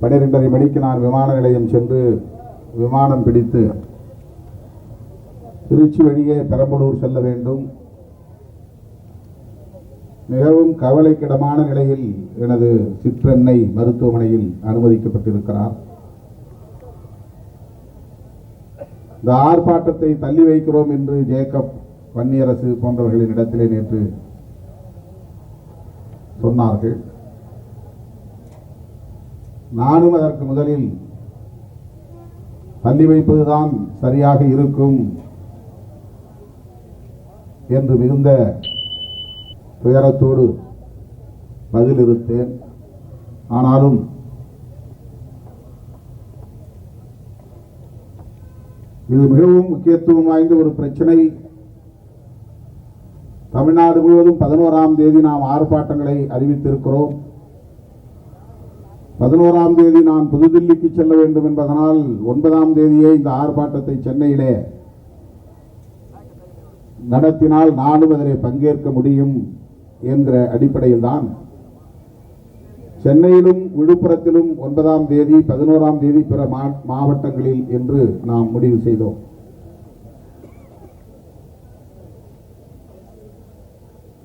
12:30 மணிக்கு நான் விமான நிலையம் சென்று விமானம் பிடித்து திருச்சி வழியே பெரம்பலூர் செல்ல வேண்டும். மிகவும் கவலைக்கிடமான நிலையில் எனது சிற்றன்னை மருத்துவமனையில் அனுமதிக்கப்பட்டிருக்கிறார். இந்த ஆர்ப்பாட்டத்தை தள்ளி வைக்கிறோம் என்று ஜேக்கப், வன்னியரசு போன்றவர்களின் இடத்திலே நேற்று சொன்னார்கள். நானும் அதற்கு முதலில் தள்ளி வைப்பதுதான் சரியாக இருக்கும் என்று மிகுந்த துயரத்தோடு பதிலிருத்தேன். ஆனாலும் இது மிகவும் முக்கியத்துவம் வாய்ந்த ஒரு பிரச்சனை. தமிழ்நாடு முழுவதும் 11ஆம் தேதி நாம் ஆர்ப்பாட்டங்களை அறிவித்திருக்கிறோம். 11ஆம் தேதி நான் புதுதில்லிக்கு செல்ல வேண்டும் என்பதனால் 9ஆம் தேதியே இந்த ஆர்ப்பாட்டத்தை சென்னையிலே நடத்தினால் நானும் அதிலே பங்கேற்க முடியும் என்ற அடிப்படையில் தான் சென்னையிலும் விழுப்புரத்திலும் 9ஆம் தேதி 11ஆம் தேதி பிற மாவட்டங்களில் என்று நாம் முடிவு செய்தோம்.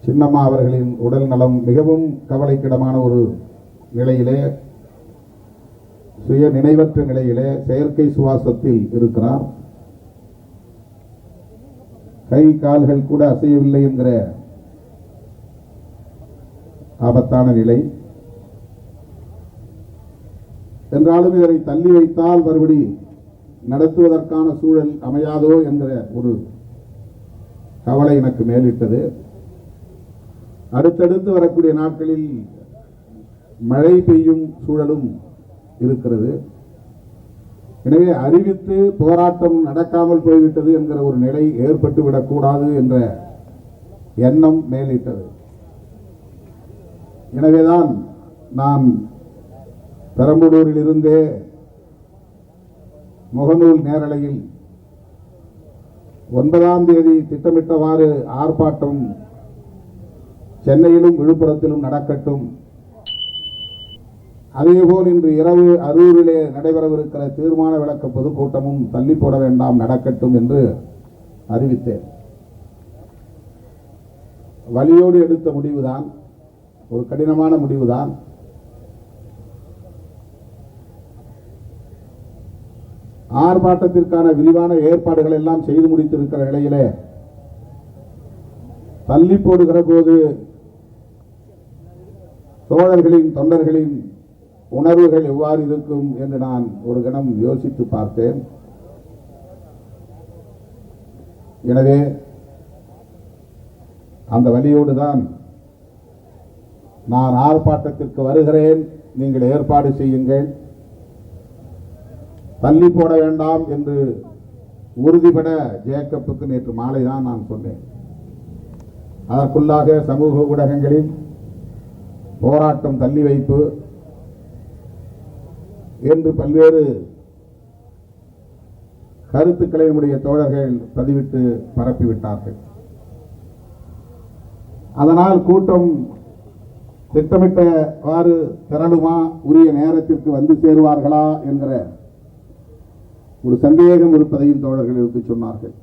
சின்னம்மா அவர்களின் உடல் நலம் மிகவும் கவலைக்கிடமான ஒரு நிலையிலே, சுய நினைவற்ற நிலையிலே செயற்கை சுவாசத்தில் இருக்கிறார். கை கால்கள் கூட அசையவில்லை என்கிற ஆபத்தான நிலை. என்றாலும் இதனை தள்ளி வைத்தால் மறுபடி நடத்துவதற்கான சூழல் அமையாதோ என்கிற ஒரு கவலை எனக்கு மேலிட்டது. அடுத்தடுத்து வரக்கூடிய நாட்களில் மழை பெய்யும் சூழலும் இருக்கிறது. எனவே அறிவித்து போராட்டம் நடக்காமல் போய்விட்டது என்கிற ஒரு நிலை ஏற்பட்டு விடக்கூடாது என்ற எண்ணம் மேலிட்டது. எனவேதான் நான் பெரம்பலூரில் இருந்தே முகநூல் நேரலையில் 9ஆம் தேதி திட்டமிட்டவாறு ஆர்ப்பாட்டம் சென்னையிலும் விழுப்புரத்திலும் நடக்கட்டும், அதேபோல் இன்று இரவு அரூரிலே நடைபெறவிருக்கிற தீர்மான விளக்க பொதுக்கூட்டமும் தள்ளி போட வேண்டாம், நடக்கட்டும் என்று அறிவித்தேன். வலியோடு எடுத்த முடிவுதான், ஒரு கடினமான முடிவுதான். ஆர்ப்பாட்டத்திற்கான விரிவான ஏற்பாடுகள் எல்லாம் செய்து முடித்திருக்கிற நிலையிலே தள்ளி போடுகிற போது தோழர்களின் தொண்டர்களின் உணர்வுகள் எவ்வாறு இருக்கும் என்று நான் ஒரு கணம் யோசித்து பார்த்தேன். எனவே அந்த வழியோடு தான் நான் ஆர்ப்பாட்டத்திற்கு வருகிறேன், நீங்கள் ஏற்பாடு செய்யுங்கள், தள்ளி போட வேண்டாம் என்று உறுதிபட ஜேக்கப்புக்கு நேற்று மாலை தான் நான் சொன்னேன். அதற்குள்ளாக சமூக ஊடகங்களில் போராட்டம் தள்ளி வைப்பு என்று பல்வேறு கருத்துக்களை நம்முடைய தோழர்கள் பதிவிட்டு பரப்பிவிட்டார்கள். அதனால் கூட்டம் திட்டமிட்டவாறு திரளுமா, உரிய நேரத்திற்கு வந்து சேருவார்களா என்கிற ஒரு சந்தேகம் இருப்பதையும் தோழர்கள் எடுத்து சொன்னார்கள்.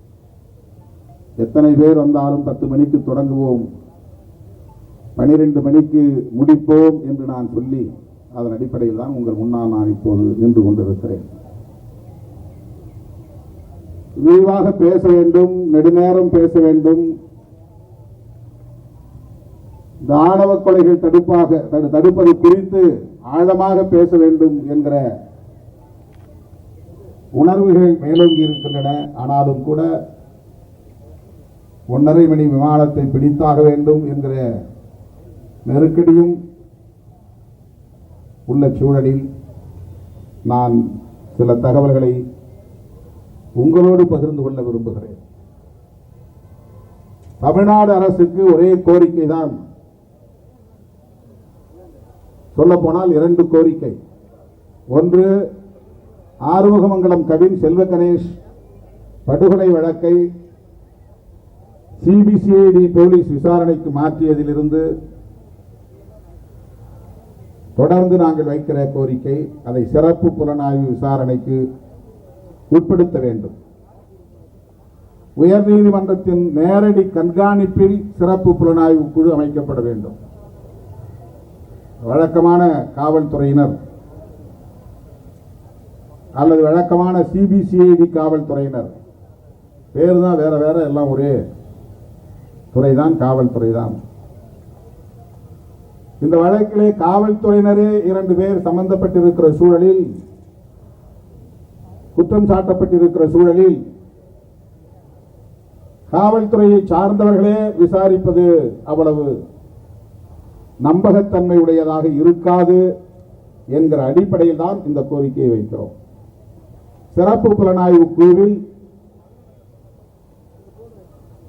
எத்தனை பேர் வந்தாலும் 10 மணிக்கு தொடங்குவோம், 12 மணிக்கு முடிப்போம் என்று நான் சொல்லி அதன் அடிப்படையில் தான் உங்கள் முன்னால் நான் இப்போது நின்று கொண்டிருக்கிறேன். விரிவாக பேச வேண்டும், நெடுநேரம் பேச வேண்டும், இந்த ஆணவ கொலைகள் தடுப்பது குறித்து ஆழமாக பேச வேண்டும் என்கிற உணர்வுகள் மேலோங்கி இருக்கின்றன. ஆனாலும் கூட 1:30 மணி விமானத்தை பிடித்தாக வேண்டும் என்கிற நெருக்கடியும் உள்ள சூழலில் நான் சில தகவல்களை உங்களோடு பகிர்ந்து கொள்ள விரும்புகிறேன். தமிழ்நாடு அரசுக்கு ஒரே கோரிக்கை தான், சொல்ல போனால் 2 கோரிக்கை. ஒன்று, ஆறுமுகமங்கலம் கவின் செல்வ கணேஷ் படுகொலை வழக்கை சிபிசிஐடி போலீஸ் விசாரணைக்கு மாற்றியதிலிருந்து தொடர்ந்து நாங்கள் வைக்கிற கோரிக்கை, அதை சிறப்பு புலனாய்வு விசாரணைக்கு உட்படுத்த வேண்டும். உயர்நீதிமன்றத்தின் நேரடி கண்காணிப்பில் சிறப்பு புலனாய்வு குழு அமைக்கப்பட வேண்டும். வழக்கமான காவல்துறையினர் அல்லது வழக்கமான சிபிசிஐடி காவல்துறையினர், பேரு தான் வேற வேற, எல்லாம் ஒரே துறைதான், காவல்துறை தான். இந்த வழக்கிலே காவல்துறையினரே 2 பேர் சம்பந்தப்பட்டிருக்கிற சூழலில், குற்றம் சாட்டப்பட்டிருக்கிற சூழலில் காவல்துறையை சார்ந்தவர்களே விசாரிப்பது அவ்வளவு நம்பகத்தன்மை உடையதாக இருக்காது என்கிற அடிப்படையில் தான் இந்த கோரிக்கையை வைக்கிறோம். சிறப்பு புலனாய்வு குழுவில்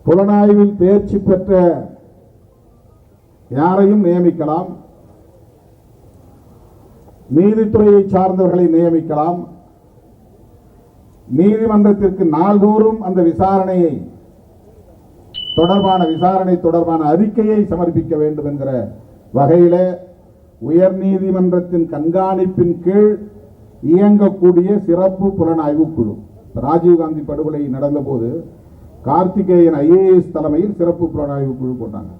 புலனாய்வில் தேர்ச்சி பெற்ற யாரையும் நியமிக்கலாம், நீதித்துறையை சார்ந்தவர்களை நியமிக்கலாம், நீதிமன்றத்திற்கு நாள்தோறும் அந்த விசாரணை தொடர்பான அறிக்கையை சமர்ப்பிக்க வேண்டும் என்கிற வகையில உயர் நீதிமன்றத்தின் கண்காணிப்பின் கீழ் இயங்கக்கூடிய சிறப்பு புலனாய்வு குழு. ராஜீவ்காந்தி படுகொலை நடந்த போது கார்த்திகேயன் ஐஏஎஸ் தலைமையில் சிறப்பு புலனாய்வு குழு போட்டாங்க.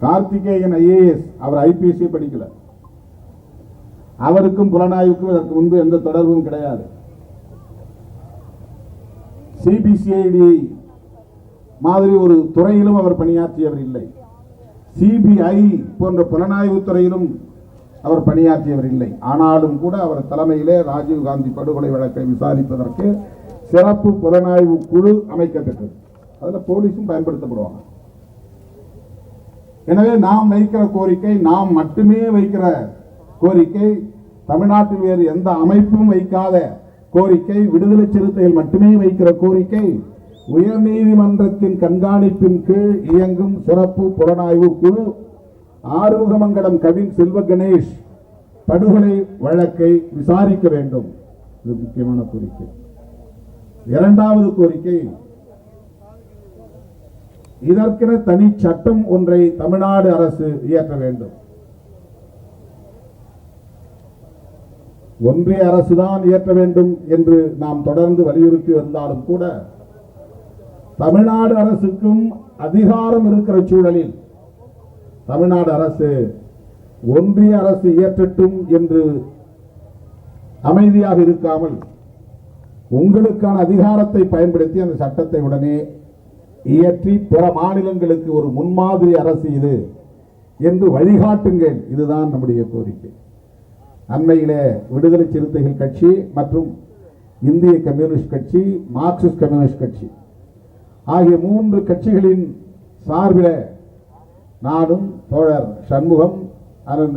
கார்த்திகேயன் ஐஏஎஸ், அவர் ஐபிஎஸ்சி படிக்கல, அவருக்கும் புலனாய்வுக்கும் இதற்கு முன்பு எந்த தொடர்பும் கிடையாது. சிபிசிஐடி மாதிரி ஒரு துறையிலும் அவர் பணியாற்றியவர் இல்லை. சிபிஐ போன்ற புலனாய்வு துறையிலும் அவர் பணியாற்றியவர் இல்லை. ஆனாலும் கூட அவர் தலைமையிலே ராஜீவ்காந்தி படுகொலை வழக்கை விசாரிப்பதற்கு சிறப்பு புலனாய்வு குழு அமைக்கப்பட்டது. அதில் போலீஸும் பயன்படுத்தப்படுவாங்க. எனவே நாம் வைக்கிற கோரிக்கை, நாம் மட்டுமே வைக்கிற கோரிக்கை, தமிழ்நாட்டில் வேறு எந்த அமைப்பும் வைக்காத கோரிக்கை, விடுதலை சிறுத்தைகள் மட்டுமே வைக்கிற கோரிக்கை, உயர் நீதிமன்றத்தின் கண்காணிப்பின் கீழ் இயங்கும் சிறப்பு புலனாய்வு குழு ஆறுமுகமங்கலம் கவின் செல்வ கணேஷ் படுகொலை வழக்கை விசாரிக்க வேண்டும். இது முக்கியமான கோரிக்கை. இரண்டாவது கோரிக்கை, இதற்கென தனி சட்டம் ஒன்றை தமிழ்நாடு அரசு இயற்ற வேண்டும். ஒன்றிய அரசுதான் இயற்ற வேண்டும் என்று நாம் தொடர்ந்து வலியுறுத்தி வந்தாலும் கூட தமிழ்நாடு அரசுக்கும் அதிகாரம் இருக்கிற சூழலில் தமிழ்நாடு அரசு ஒன்றிய அரசு இயற்றட்டும் என்று அமைதியாக இருக்காமல் உங்களுக்கான அதிகாரத்தை பயன்படுத்தி அந்த சட்டத்தை உடனே இயற்றி பிற மாநிலங்களுக்கு ஒரு முன்மாதிரி அரசு இது என்று வழிகாட்டுங்கள். இதுதான் நம்முடைய கோரிக்கை. அண்மையிலே விடுதலை சிறுத்தைகள் கட்சி மற்றும் இந்திய கம்யூனிஸ்ட் கட்சி, மார்க்சிஸ்ட் கம்யூனிஸ்ட் கட்சி ஆகிய 3 கட்சிகளின் சார்பில் நானும் தோழர் சண்முகம்,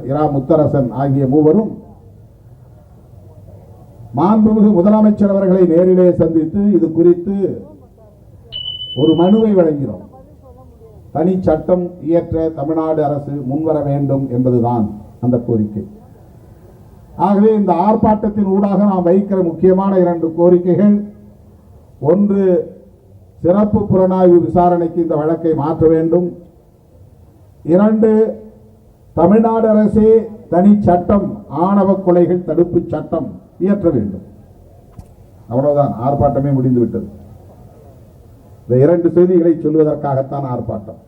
இரா முத்தரசன் ஆகிய 3 மாண்புமிகு முதலமைச்சர் அவர்களை நேரிலே சந்தித்து இது குறித்து ஒரு மனுவை வழங்கினோம். தனி சட்டம் இயற்ற தமிழ்நாடு அரசு முன்வர வேண்டும் என்பதுதான் அந்த கோரிக்கை. ஆகவே இந்த ஆர்ப்பாட்டத்தின் ஊடாக நாம் வைக்கிற முக்கியமான 2 கோரிக்கைகள், ஒன்று, சிறப்பு புலனாய்வு விசாரணைக்கு இந்த வழக்கை மாற்ற வேண்டும். 2, தமிழ்நாடு அரசே தனி சட்டம், ஆணவ கொலைகள் தடுப்பு சட்டம் இயற்ற வேண்டும். அவ்வளவுதான், ஆர்ப்பாட்டமே முடிந்துவிட்டது. இந்த 2 செய்திகளை சொல்வதற்காகத்தான் ஆர்ப்பாட்டம்.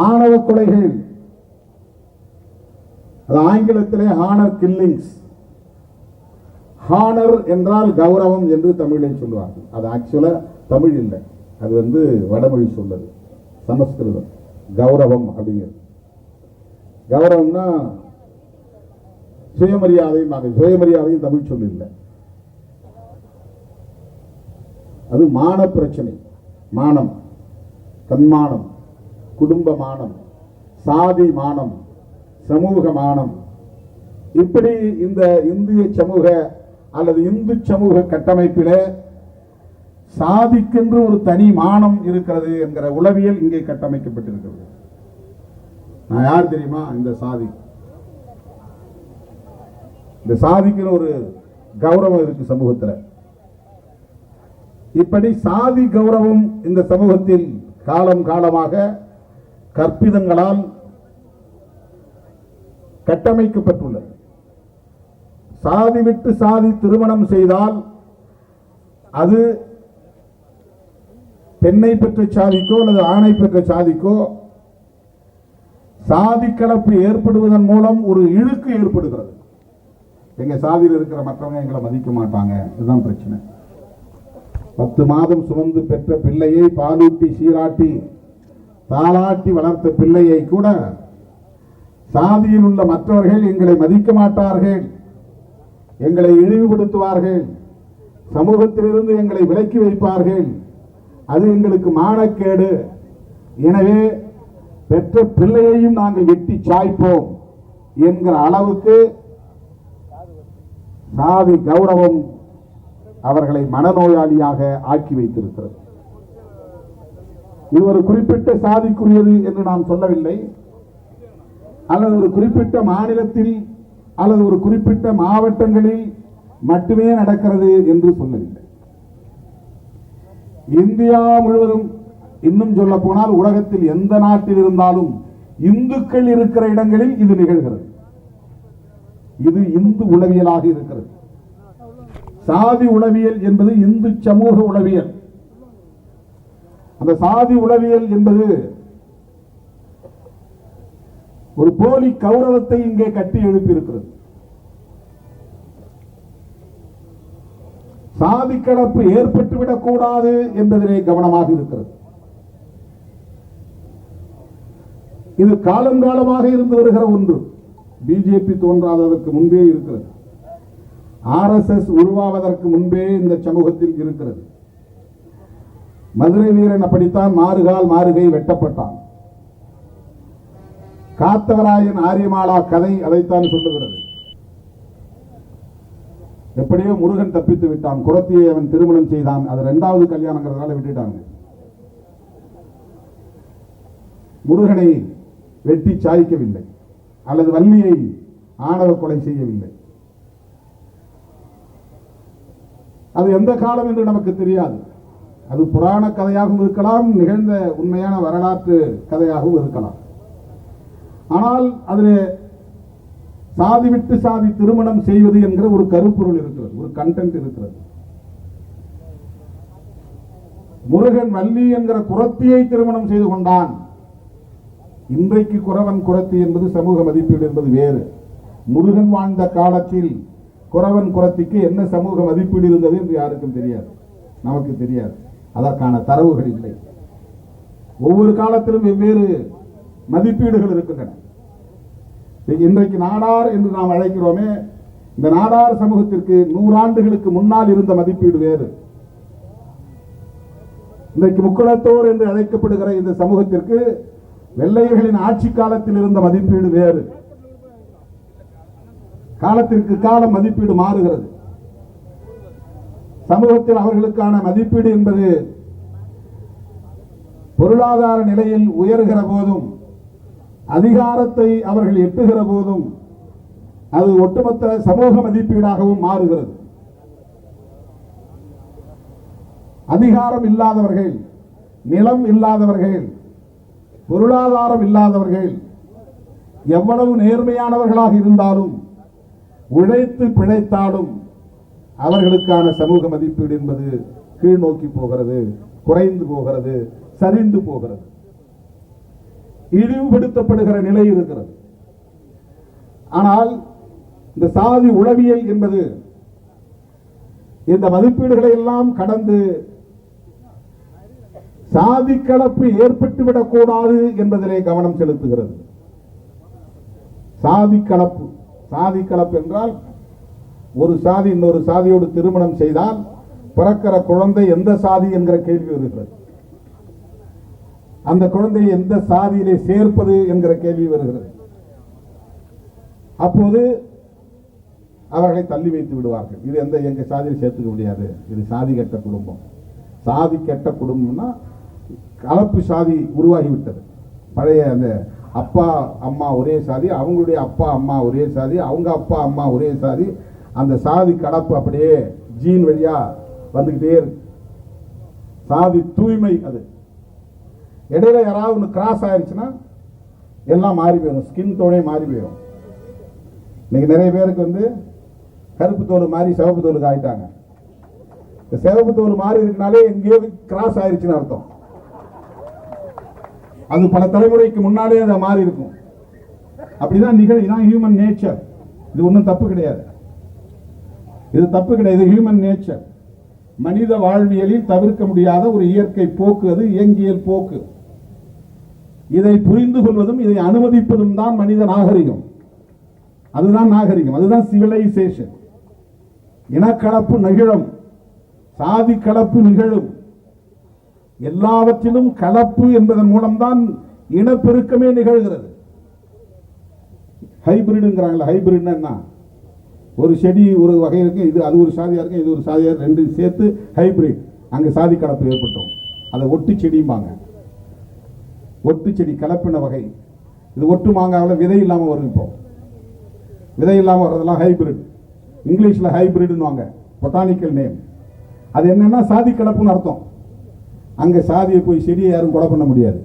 ஆணவ கொலைகள், அது ஆங்கிலத்திலே ஹானர் கில்லிங்ஸ். ஹானர் என்றால் கௌரவம் என்று தமிழில் சொல்லுவார்கள். அது ஆக்சுவலா தமிழ் இல்லை, அது வடமொழி சொல்லுது, சமஸ்கிருதம். கௌரவம் அப்படிங்கிறது, கௌரவம்னா சுயமரியாதையும், சுயமரியாதையும் தமிழ் சொல்லு இல்லை. அது மான பிரச்சனை. மானம், தன்மானம், குடும்ப மானம், சாதி மானம், சமூக மானம், இப்படி இந்த இந்திய சமூக அல்லது இந்து சமூக கட்டமைப்பிலே சாதிக்கென்று ஒரு தனி மானம் இருக்கிறது என்கிற உளவியல் இங்கே கட்டமைக்கப்பட்டிருக்கிறது. நான் யார் தெரியுமா? இந்த சாதி. இந்த சாதிக்கு ஒரு கௌரவம் இருக்கு சமூகத்தில். இப்படி சாதி கௌரவம் இந்த சமூகத்தில் காலம் காலமாக கற்பிதங்களால் கட்டமைக்கப்பட்டுள்ளது. சாதி விட்டு சாதி திருமணம் செய்தால் அது பெண்ணை பெற்ற சாதிக்கோ அல்லது ஆணை பெற்ற சாதிக்கோ சாதி கலப்பு ஏற்படுவதன் மூலம் ஒரு இழுக்கு ஏற்படுகிறது. எங்க சாதியில் இருக்கிற மற்றவங்க எங்களை மதிக்க மாட்டாங்க, இதுதான் பிரச்சனை. 10 மாதம் சுமந்து பெற்ற பிள்ளையை பாலூட்டி சீராட்டி தாளாட்டி வளர்த்த பிள்ளையை கூட சாதியில் உள்ள மற்றவர்கள் எங்களை மதிக்க மாட்டார்கள், எங்களை இழிவுபடுத்துவார்கள், சமூகத்திலிருந்து எங்களை விலக்கி வைப்பார்கள், அது எங்களுக்கு மானக்கேடு. எனவே பெற்ற பிள்ளையையும் நாங்கள் வெட்டி சாய்ப்போம் என்கிற அளவுக்கு சாதி கௌரவம் அவர்களை மனநோயாளியாக ஆக்கி வைத்திருக்கிறது. இது ஒரு குறிப்பிட்ட சாதிக்குரியது என்று நான் சொல்லவில்லை, அல்லது ஒரு குறிப்பிட்ட மாநிலத்தில் அல்லது ஒரு குறிப்பிட்ட மாவட்டங்களில் மட்டுமே நடக்கிறது என்று சொல்லவில்லை. இந்தியா முழுவதும், இன்னும் சொல்ல போனால் உலகத்தில் எந்த நாட்டில் இருந்தாலும் இந்துக்கள் இருக்கிற இடங்களில் இது நிகழ்கிறது. இது இந்து உளவியலாக இருக்கிறது. சாதி உளவியல் என்பது இந்து சமூக உளவியல். அந்த சாதி உளவியல் என்பது ஒரு போலி கௌரவத்தை இங்கே கட்டி எழுப்பி இருக்கிறது. சாதி கலப்பு ஏற்பட்டுவிடக் கூடாது என்பதிலே கவனமாக இருக்கிறது. இது காலங்காலமாக இருந்து வருகிற ஒன்று. பிஜேபி தோன்றாததற்கு முன்பே இருக்கிறது. RSS உருவாவதற்கு முன்பே இந்த சமூகத்தில் இருக்கிறது. மதுரை வீரன் அப்படித்தான் மாறுகால் மாறுகை வெட்டப்பட்டான். காத்தவராயன் ஆரியமாலா கதை அதைத்தான் சொல்லுகிறது. எப்படியோ முருகன் தப்பித்து விட்டான், குரத்தியை அவன் திருமணம் செய்தான், அது 2வது கல்யாணங்கிறதுனால விட்டுட்டாங்க. முருகனை வெட்டி சாய்க்கவில்லை, அல்லது வள்ளியை ஆணவ கொலை செய்யவில்லை. அது எந்த காலம் என்று நமக்கு தெரியாது. அது புராண கதையாகவும் இருக்கலாம், நிகழ்ந்த உண்மையான வரலாற்று கதையாகவும் இருக்கலாம். ஆனால் அதில் சாதி விட்டு சாதி திருமணம் செய்வது என்கிற ஒரு கருப்பொருள் இருக்கிறது, ஒரு கண்டென்ட் இருக்கிறது. முருகன் வள்ளி என்கிற குரத்தியை திருமணம் செய்து கொண்டான். இன்றைக்கு குறவன் குரத்தி என்பது சமூக மதிப்பீடு என்பது வேறு. முருகன் வாழ்ந்த காலத்தில் குறவன் குரத்திக்கு என்ன சமூக மதிப்பீடு இருந்தது என்று யாருக்கும் தெரியாது, நமக்கு தெரியாது. அதற்கான தரவுகள் இல்லை. ஒவ்வொரு காலத்திலும் வெவ்வேறு மதிப்பீடுகள் இருக்கின்றன. இன்றைக்கு நாடார் என்று நாம் அழைக்கிறோமே, இந்த நாடார் சமூகத்திற்கு 100 ஆண்டுகளுக்கு முன்னால் இருந்த மதிப்பீடு வேறு. இன்றைக்கு முக்குளத்தோர் என்று அழைக்கப்படுகிற இந்த சமூகத்திற்கு வெள்ளையர்களின் ஆட்சி காலத்தில் இருந்த மதிப்பீடு வேறு. காலத்திற்கு காலம் மதிப்பீடு மாறுகிறது. சமூகத்தில் அவர்களுக்கான மதிப்பீடு என்பது பொருளாதார நிலையில் உயர்கிற போதும், அதிகாரத்தை அவர்கள் எட்டுகிற போதும் அது ஒட்டுமொத்த சமூக மதிப்பீடாகவும் மாறுகிறது. அதிகாரம் இல்லாதவர்கள், நிலம் இல்லாதவர்கள், பொருளாதாரம் இல்லாதவர்கள் எவ்வளவு நேர்மையானவர்களாக இருந்தாலும், உழைத்து பிழைத்தாலும் அவர்களுக்கான சமூக மதிப்பீடு என்பது கீழ் நோக்கி போகிறது, குறைந்து போகிறது, சரிந்து போகிறது, இழிவுபடுத்தப்படுகிற நிலை இருக்கிறது. ஆனால் இந்த சாதி உளவியல் என்பது இந்த மதிப்பீடுகளை எல்லாம் கடந்து சாதி கலப்பு ஏற்பட்டுவிடக் கூடாது என்பதிலே கவனம் செலுத்துகிறது. சாதி கலப்பு, சாதி கலப்பு என்றால் ஒரு சாதி இன்னொரு சாதியோடு திருமணம் செய்தால் பிறக்கிற குழந்தை எந்த சாதி என்கிற கேள்வி வருகிறது. அந்த குழந்தையை எந்த சாதியிலே சேர்ப்பது என்கிற கேள்வி வருகிறது. அப்போது அவர்களை தள்ளி வைத்து விடுவார்கள். இது எங்க சாதியில் சேர்த்துக்க முடியாது, இது சாதி கெட்ட குடும்பம். சாதி கெட்ட குடும்பம்னா கலப்பு சாதி உருவாகிவிட்டது. பழைய அந்த அப்பா அம்மா ஒரே சாதி, அவங்களுடைய அப்பா அம்மா ஒரே சாதி, அவங்க அப்பா அம்மா ஒரே சாதி, அந்த சாதி கலப்பு அப்படியே ஜீன் வழியா வந்துகிட்டே இருக்கு. சாதி தூய்மை அது. இடையில யாராவது ஒன்று கிராஸ் ஆயிடுச்சுன்னா எல்லாம் மாறி போயிடும், ஸ்கின் டோனே மாறி போயிடும். இன்னைக்கு நிறைய பேருக்கு வந்து கருப்பு தோல் மாதிரி சிவப்பு தோலுக்கு ஆயிட்டாங்க. சிவப்பு தோல் மாறி இருக்கனாலே எங்கேயோ கிராஸ் ஆயிருச்சுன்னு அர்த்தம். அது பல தலைமுறைக்கு முன்னாலே அதை மாறி இருக்கும். அப்படிதான் இதுதான் ஹியூமன் நேச்சர். இது ஒன்றும் தப்பு கிடையாது. இது தப்பு கிடையாது. ஹியூமன் நேச்சர், மனித வாழ்வியலில் தவிர்க்க முடியாத ஒரு இயற்கை போக்கு, அது இயங்கியல் போக்கு. இதை புரிந்து கொள்வதும் இதை அனுமதிப்பதும் தான் மனித நாகரிகம். அதுதான் நாகரிகம், அதுதான் சிவிலைசேஷன். இனக்கலப்பு நிகழும், சாதி கலப்பு நிகழும். எல்லாவற்றிலும் கலப்பு என்பதன் மூலம்தான் இனப்பெருக்கமே நிகழ்கிறது. ஹைபிரிடுங்கிறாங்களா? ஹைபிரிட்னா என்ன? ஒரு செடி ஒரு வகை இருக்கு, இது அது ஒரு சாதியா இருக்கு, இது ஒரு சாதியா, ரெண்டு சேர்த்து ஹைபிரிட். அங்க சாதி கலப்பு ஏற்பட்டோம். அதை ஒட்டு செடிம்பாங்க. ஒட்டு செடி கலப்பின வகை. இது ஒட்டு மாங்காவில் விதை இல்லாமல் வரும். இப்போ விதை இல்லாமல் வர்றதெல்லாம் ஹைபிரிட். இங்கிலீஷில் ஹைபிரிட்னுவாங்க, பொட்டானிக்கல் நேம். அது என்னன்னா சாதி கலப்புன்னு அர்த்தம். அங்கே சாதியை போய் செடியை யாரும் கொலை பண்ண முடியாது.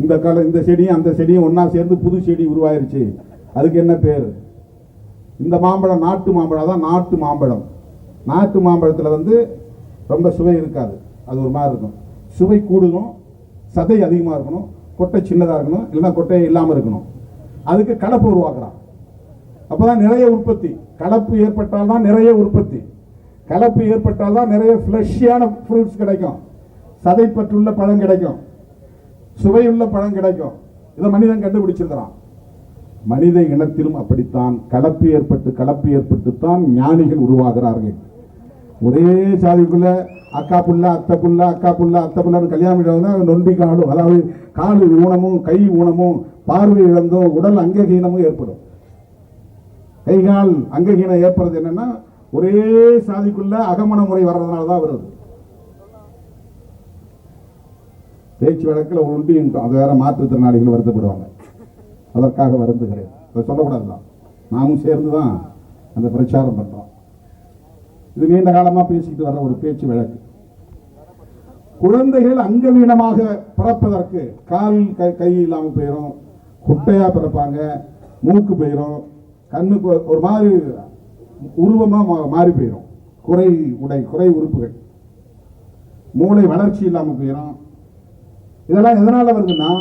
இந்த செடியும் அந்த செடியும் ஒன்னா சேர்ந்து புது செடி உருவாயிருச்சு. அதுக்கு என்ன பேர்? இந்த மாம்பழம் நாட்டு மாம்பழம் தான் நாட்டு மாம்பழம். நாட்டு மாம்பழத்தில் வந்து ரொம்ப சுவை இருக்காது, அது ஒரு மாதிரி இருக்கும். சுவை கூடணும், சதை அதிகமாக இருக்கணும், கொட்டை சின்னதாக இருக்கணும், இல்லைன்னா கொட்டையை இல்லாமல் இருக்கணும். அதுக்கு கலப்பு உருவாக்குறான். அப்போதான் நிறைய உற்பத்தி. கலப்பு ஏற்பட்டால் தான் நிறைய உற்பத்தி. கலப்பு ஏற்பட்டால் தான் நிறைய ஃப்ளஷியான ஃப்ரூட்ஸ் கிடைக்கும், சதைப்பற்றுள்ள பழம் கிடைக்கும், சுவையுள்ள பழம் கிடைக்கும். இதை மனிதன் கண்டுபிடிச்சிருக்கிறான். மனித இனத்திலும் அப்படித்தான் கலப்பு ஏற்பட்டுத்தான் ஞானிகள் உருவாகிறார்கள். ஒரே சாதிக்குள்ள அக்கா புள்ள அத்தை புள்ள அக்கா புள்ள அத்தை புள்ளன்னு கல்யாணம் நொண்டி காலும், அதாவது காலு ஊனமும் கை ஊனமும் பார்வை இழந்தும் உடல் அங்ககீனமும் ஏற்படும். கைகால் அங்ககீனம் ஏற்படுறது என்னன்னா ஒரே சாதிக்குள்ள அகமண முறை வர்றதுனால தான் வருது. பேச்சு வழக்கில் ஒண்டி அது வேற மாற்றுத்திறனாளிகள் வருத்தப்படுவாங்க. அதற்காக வருந்துகிறேன். அதை சொல்லக்கூடாதுதான். நாமும் சேர்ந்து தான் அந்த பிரச்சாரம் பண்றோம். இது நீண்ட காலமா பேசிட்டு வர்ற ஒரு பேச்சு வழக்கு. குழந்தைகள் அங்கவீனமாக பிறப்பதற்கு கால் கை இல்லாமல் போயிடும், குட்டையா பிறப்பாங்க, மூக்கு போயிடும், கண்ணுக்கு ஒரு மாதிரி உருவமா மாறி போயிடும், குறை உறுப்புகள், மூளை வளர்ச்சி இல்லாமல் போயிடும். இதெல்லாம் எதனால வருதுன்னா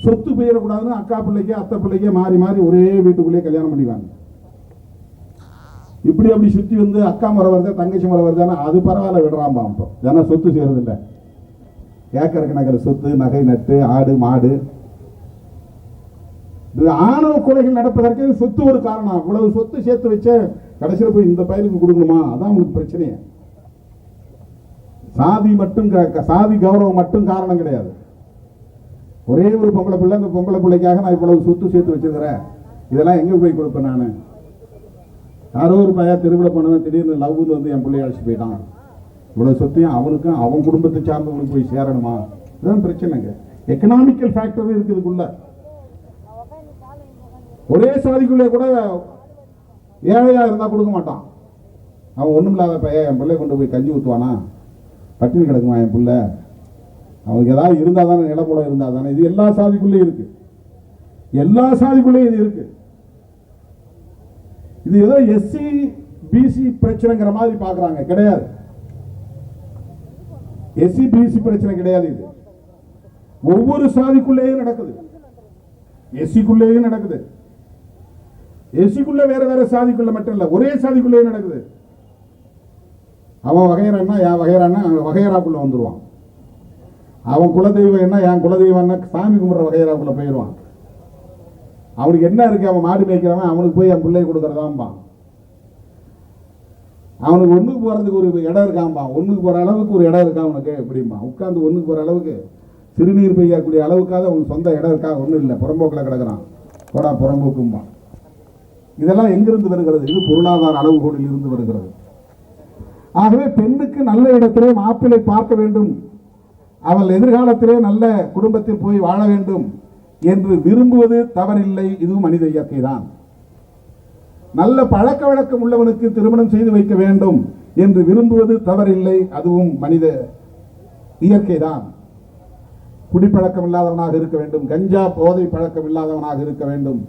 சொத்து போயிடக்கூடாதுன்னு அக்கா பிள்ளைக்கு அத்தை பிள்ளைக்கு மாறி மாறி ஒரே வீட்டுக்குள்ளேயே கல்யாணம் பண்ணிக்குவாங்க. இப்படி அப்படி சுற்றி வந்து அக்கா முறை வருது தங்கச்சி முறை வருதுன்னா அது பரவாயில்ல விடுறாம்பா. இப்போ ஏன்னா சொத்து செய்யறது இல்லை. ஏக்கருக்கு நகர சொத்து, நகை நட்டு, ஆடு மாடு, ஆணவ கொலைகள் நடப்பதற்கு சொத்து ஒரு காரணம். இவ்வளவு சொத்து சேர்த்து வச்ச கடைசியில் போய் இந்த பயிருக்கு கொடுக்கணுமா? அதான் உங்களுக்கு பிரச்சனையே. சாதி மட்டும் சாதி கௌரவம் மட்டும் காரணம் கிடையாது. ஒரே ஒரு பொம்பளை பிள்ளை, அந்த பொம்பளை பிள்ளைக்காக நான் இவ்வளவு சொத்து சேர்த்து வச்சிருக்கிறேன், இதெல்லாம் எங்க போய் கொடுப்பேன்? நான் யாரோ ஒரு பையன் தெருவில் போனவன் திடீர்னு லவ்னு வந்து என் பிள்ளைய அழைச்சி போயிட்டான். இவ்வளவு சொத்தையும் அவனுக்கும் அவன் குடும்பத்தை சார்ந்தவங்களுக்கு போய் சேரணுமா? இதுதான் பிரச்சனைங்க. எக்கனாமிக்கல் ஃபேக்டர் இருக்குதுக்குள்ள. ஒரே சாதிக்குள்ளே கூட ஏழையா இருந்தா கொடுக்க மாட்டான். அவன் ஒண்ணும் இல்லாத பையன் என் பிள்ளை கொண்டு போய் கஞ்சி ஊற்றுவானா? பட்டினி கிடக்குமா என் பிள்ளை? அவனுக்கு ஏதாவது இருந்தா தானே, நிலப்புலம் இருந்தா தானே. இது எல்லா சாதிக்குள்ளேயும் இருக்கு. எல்லா சாதிக்குள்ளேயும் இது இருக்கு. இது ஏதோ எஸ்சி பிசி பிரச்சனைங்கிற மாதிரி பாக்குறாங்க. கிடையாது. எஸ்சி பிசி பிரச்சனை கிடையாது. இது ஒவ்வொரு சாதிக்குள்ளேயும் நடக்குது. எஸ்சிக்குள்ளேயும் நடக்குது. எஸ்சிக்குள்ள வேற வேற சாதிக்குள்ள மட்டும் இல்ல, ஒரே சாதிக்குள்ளேயும் நடக்குது. அவன் வகையறான்னா என் வகையறான்னா வகையறாக்குள்ள வந்துருவான். அவன் குலதெய்வம் என்ன என் குலதெய்வம் சாமி கும்பிட்ற வகையறாக்குள்ள போயிடுவான். அவனுக்கு என்ன இருக்கு? அவன் மாடு மேய்க்கிறவன் அவனுக்கு போய் என் பிள்ளை கொடுக்கறதாம்பான். அவனுக்கு ஒண்ணுக்கு போறதுக்கு ஒரு இடம் இருக்காம்பான். ஒண்ணுக்கு போற அளவுக்கு ஒரு இடம் இருக்கா அவனுக்கு? எப்படிமா உட்காந்து ஒண்ணுக்கு போற அளவுக்கு சிறுநீர் பெய்யக்கூடிய அளவுக்காக அவனுக்கு சொந்த இடம் இருக்கா? ஒன்றும் இல்லை, புறம்போக்கில் கிடக்கிறான். போடா புறம்போக்கும்பான். இதெல்லாம் எங்கிருந்து வருகிறது? இது பொருளாதார அளவுகோலில் இருந்து வருகிறது. ஆகவே பெண்ணுக்கு நல்ல இடத்திலே மாப்பிள்ளை பார்க்க வேண்டும், அவள் எதிர்காலத்திலே நல்ல குடும்பத்தில் போய் வாழ வேண்டும் என்று விரும்புவது தவறில்லை. இதுவும் மனித இயற்கை தான். நல்ல பழக்க வழக்கம் உள்ளவனுக்கு திருமணம் செய்து வைக்க வேண்டும் என்று விரும்புவது தவறில்லை. அதுவும் மனித இயற்கை தான். குடிப்பழக்கம் இல்லாதவனாக இருக்க வேண்டும், கஞ்சா போதை பழக்கம் இல்லாதவனாக இருக்க வேண்டும்,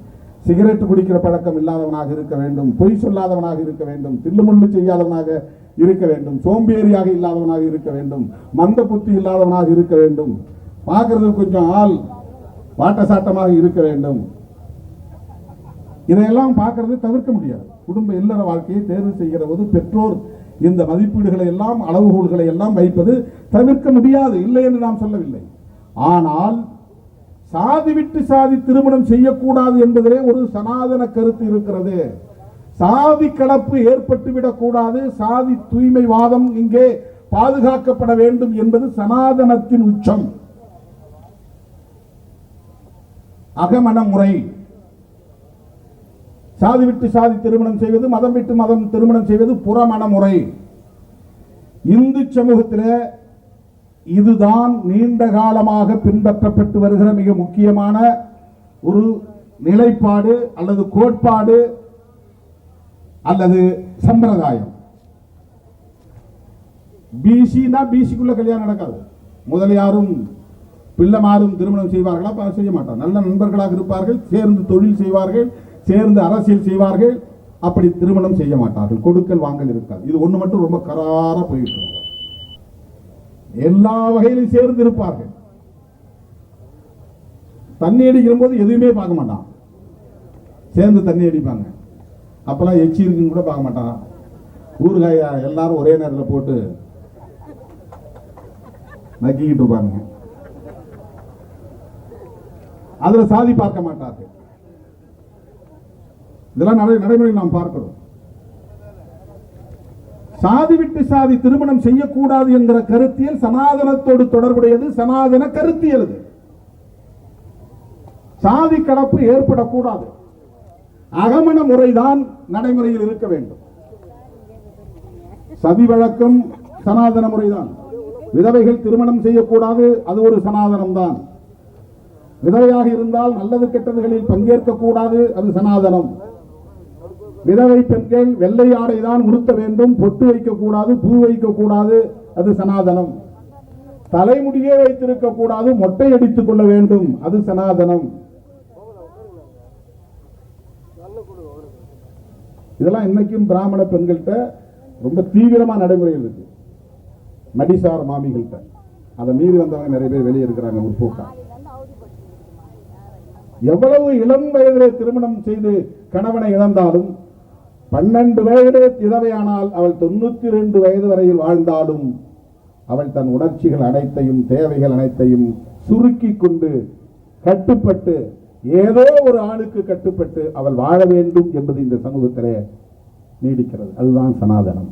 சிகரெட் குடிக்கிற பழக்கம் இல்லாதவனாக இருக்க வேண்டும், பொய் சொல்லாதவனாக இருக்க வேண்டும், தில்லுமுள்ளு செய்யாதவனாக இருக்க வேண்டும், சோம்பேறியாக இல்லாதவனாக இருக்க வேண்டும், மந்த புத்தி இல்லாதவனாக இருக்க வேண்டும், பார்க்கறது கொஞ்சம் ஆள் வாட்ட சாட்டமாக இருக்க வேண்டும். இதையெல்லாம் பார்க்கறது தவிர்க்க முடியாது. குடும்ப இல்லற வாழ்க்கையை தேர்வு செய்கிற போது பெற்றோர் இந்த மதிப்பீடுகளை எல்லாம் அளவுகோல்களை எல்லாம் வைப்பது தவிர்க்க முடியாது, இல்லை என்று நாம் சொல்லவில்லை. ஆனால் சாதி விட்டு சாதி திருமணம் செய்யக்கூடாது என்பதிலே ஒரு சனாதன கருத்து இருக்கிறது. சாதி கலப்பு ஏற்பட்டுவிடக் கூடாது, சாதி தூய்மைவாதம் இங்கே பாதுகாக்கப்பட வேண்டும் என்பது சனாதனத்தின் உச்சம். அகமண முறை, சாதி விட்டு சாதி திருமணம் செய்வது, மதம் விட்டு மதம் திருமணம் செய்வது புறமண முறை. இந்து சமூகத்தில் இதுதான் நீண்ட காலமாக பின்பற்றப்பட்டு வருகிற மிக முக்கியமான ஒரு நிலைப்பாடு அல்லது கோட்பாடு அல்லது சம்பிரதாயம். பிசினா பிசிக்குள்ள கல்யாணம் நடக்காது. முதலியாரும் பிள்ளைமாரும் திருமணம் செய்வார்களா? செய்ய மாட்டார். நல்ல நண்பர்களாக இருப்பார்கள், சேர்ந்து தொழில் செய்வார்கள், சேர்ந்து அரசியல் செய்வார்கள். அப்படி திருமணம் செய்ய மாட்டார்கள். கொடுக்கல் வாங்கல் இருக்காது. இது ஒண்ணு மட்டும் ரொம்ப கராரா போயிட்டு எல்லா வகையிலும் சேர்ந்து இருப்பார்கள். தண்ணி அடிக்கிற போது எதுவுமே பார்க்க மாட்டான், சேர்ந்து தண்ணி அடிப்பாங்க. அப்பெல்லாம் எச்சி இருக்குன்னு கூட பார்க்க மாட்டான். ஊறுகாய எல்லாரும் ஒரே நேரத்தில் போட்டு நக்கிக்கிட்டு இருப்பாங்க. அதுல சாதி பார்க்க மாட்டார்கள். இதெல்லாம் நடைமுறை நாம் பார்க்கிறோம். சாதி விட்டு சாதி திருமணம் செய்யக்கூடாது என்கிற கருத்தியல் சனாதனத்தோடு தொடர்புடையது. சனாதன கருத்தியல். சாதி கலப்பு ஏற்படக்கூடாது. அகமண முறைதான் நடைமுறையில் இருக்க வேண்டும். சதி வழக்கம் சனாதன முறைதான். விதவைகள் திருமணம் செய்யக்கூடாது, அது ஒரு சனாதனம் தான். விதவையாக இருந்தால் நல்லது கெட்டதுகளில் பங்கேற்க கூடாது, அது சனாதனம். விதவை பெண்கள் வெள்ளை ஆடை தான் உடுத்த வேண்டும், பொட்டு வைக்க கூடாது, பூ வைக்க கூடாது, அது சனாதனம். தலைமுடியே வைத்திருக்க கூடாது, மொட்டை அடித்துக் கொள்ள வேண்டும், அது சனாதனம். இதெல்லாம் இன்னைக்கும் பிராமண பெண்கள்கிட்ட ரொம்ப தீவிரமா நடைமுறையில் இருக்கு. மடிசார் மாமிகள்கிட்ட அதை மீறி வந்தவங்க நிறைய பேர் வெளியே இருக்கிறாங்க. முற்போக்கா எவ்வளவு இளம் வயதிலே திருமணம் செய்து கணவனை இழந்தாலும், 12 வயதிலே விதவையானால் அவள் 92 வயது வரையில் வாழ்ந்தாலும் அவள் தன் உணர்ச்சிகள் அனைத்தையும் தேவைகள் அனைத்தையும் சுருக்கி கொண்டு கட்டுப்பட்டு ஏதோ ஒரு ஆணுக்கு கட்டுப்பட்டு அவள் வாழ வேண்டும் என்பது இந்த சமூகத்திலே நீடிக்கிறது. அதுதான் சனாதனம்.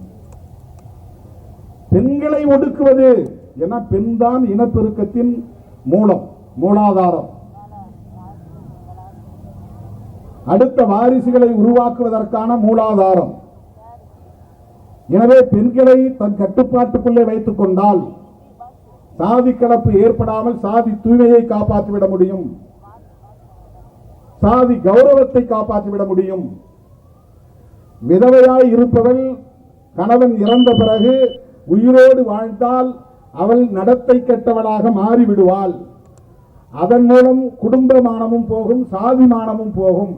பெண்களை ஒடுக்குவது, ஏன்னா பெண் தான் இனப்பெருக்கத்தின் மூலாதாரம். அடுத்த வாரிசுகளை உருவாக்குவதற்கான மூலாதாரம். எனவே பெண்களை தன் கட்டுப்பாட்டுக்குள்ளே வைத்துக் கொண்டால் சாதி கலப்பு ஏற்படாமல் சாதி தூய்மையை காப்பாற்றிவிட முடியும், சாதி கௌரவத்தை காப்பாற்றிவிட முடியும். விதவையாய் இருப்பவள் கணவன் இறந்த பிறகு உயிரோடு வாழ்ந்தால் அவள் நடத்தை கெட்டவளாக மாறிவிடுவாள். அதன் மூலம் குடும்ப மானமும் போகும், சாதி மானமும் போகும்.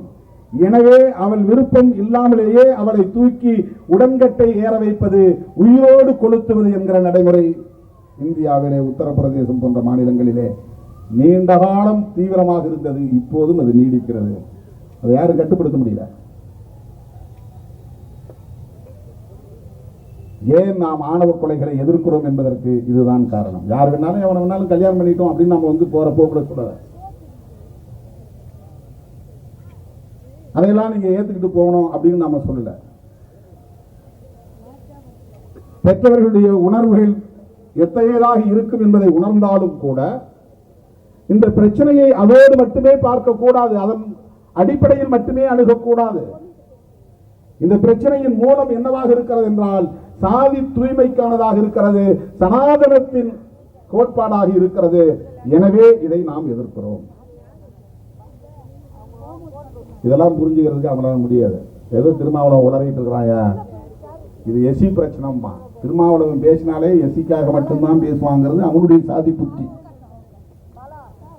எனவே அவள் விருப்பம் இல்லாமலேயே அவளை தூக்கி உடன்கட்டை ஏற வைப்பது, உயிரோடு கொளுத்துவது என்கிற நடைமுறை இந்தியாவிலே உத்தரப்பிரதேசம் போன்ற மாநிலங்களிலே நீண்ட காலம் தீவிரமாக இருந்தது. இப்போதும் அது நீடிக்கிறது. அதை யாரும் கட்டுப்படுத்த முடியல. ஏன் நாம் ஆணவ கொலைகளை எதிர்க்கிறோம் என்பதற்கு இதுதான் காரணம். யார் வேணாலும் எவனை வேணாலும் கல்யாணம் பண்ணிட்டோம் அப்படின்னு நம்ம போக கூடாது. அதையெல்லாம் நீங்க ஏத்துக்கிட்டு போகணும் அப்படின்னு நாம சொல்லல. பெற்றவர்களுடைய உணர்வுகள் எத்தகையதாக இருக்கும் என்பதை உணர்ந்தாலும் கூட இந்த பிரச்சனையை அதோடு மட்டுமே பார்க்க கூடாது, அதன் அடிப்படையில் மட்டுமே அணுகக்கூடாது. இந்த பிரச்சனையின் மூலம் என்னவாக இருக்கிறது என்றால் சாதி தூய்மைக்கானதாக இருக்கிறது, சனாதனத்தின் கோட்பாடாக இருக்கிறது. எனவே இதை நாம் எதிர்க்கிறோம். இதெல்லாம் புரிஞ்சுக்கிறதுக்கு அவங்களால முடியாது. ஏதோ திருமாவளவன் உளறிட்டு இருக்கிறாயா, இது எஸ்சி பிரச்சனைமா. திருமாவளவன் பேசினாலே எஸ்சிக்காக மட்டும்தான் பேசுவாங்கிறது அவனுடைய சாதி புத்தி.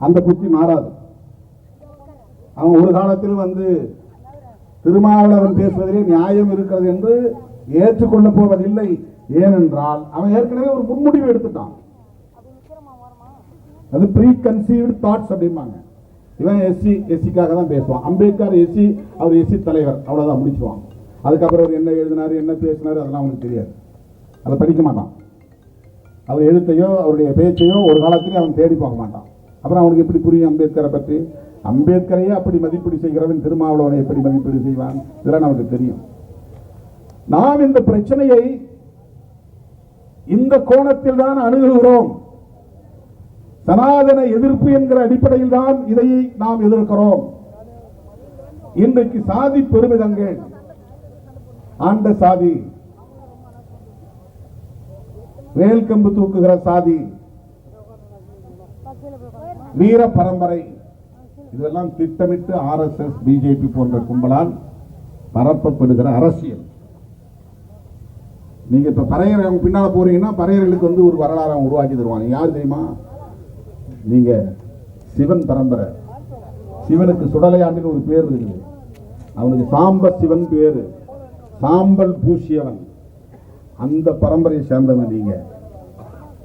அந்த புத்தி மாறாது. அவன் ஒரு காலத்தில் வந்து திருமாவளவன் பேசுவதிலே நியாயம் இருக்கிறது என்று ஏற்றுக்கொள்ளப் போவதில்லை. ஏனென்றால் அவன் ஏற்கனவே ஒரு முன்முடிவு எடுத்துட்டான். அது ப்ரீ கன்சீவ்டு தாட்ஸ் அப்படிம்பாங்க. இவன் எஸ்சிக்காக தான் பேசுவான். அம்பேத்கர் எஸ்சி, அவர் எஸ்சி தலைவர், அவ்வளவுதான் முடிச்சுவான். அதுக்கப்புறம் அவர் என்ன எழுதினாரு, என்ன பேசினாரு, அதெல்லாம் அவனுக்கு தெரியாது. அதை படிக்க மாட்டான். அவர் எழுத்தையோ அவருடைய பேச்சையோ ஒரு காலத்திலே அவன் தேடி போக மாட்டான். அப்புறம் அவனுக்கு எப்படி புரியும் அம்பேத்கரை பற்றி? அம்பேத்கரையே அப்படி மதிப்பீடு செய்கிறவன் திருமாவளவனை எப்படி மதிப்பீடு செய்வான்? இதெல்லாம் நமக்கு தெரியும். நாம் இந்த பிரச்சனையை இந்த கோணத்தில் தான் அணுகுகிறோம். சனாதன எதிர்ப்பு என்கிற அடிப்படையில் தான் இதை நாம் எதிர்க்கிறோம். இன்றைக்கு சாதி பெருமிதங்கள், ஆண்ட சாதி, வேல்கம்பு தூக்குகிற சாதி, வீர பரம்பரை, இதெல்லாம் திட்டமிட்டு RSS பிஜேபி போன்ற கும்பலால் பரப்பப்படுகிற அரசியல். நீங்க இப்ப பறையர் அவங்க பின்னால போறீங்கன்னா பறையர்களுக்கு வந்து ஒரு வரலாறு அவங்க உருவாக்கி தருவாங்க. யார் தெரியுமா? நீங்க சிவன் பரம்பரை. சிவனுக்கு சுடலையாண்டின்னு ஒரு பேர் இருக்குது. அவனுக்கு சாம்ப சிவன் பேரு, சாம்பல் பூசியவன். அந்த பரம்பரையை சேர்ந்தவன் நீங்க.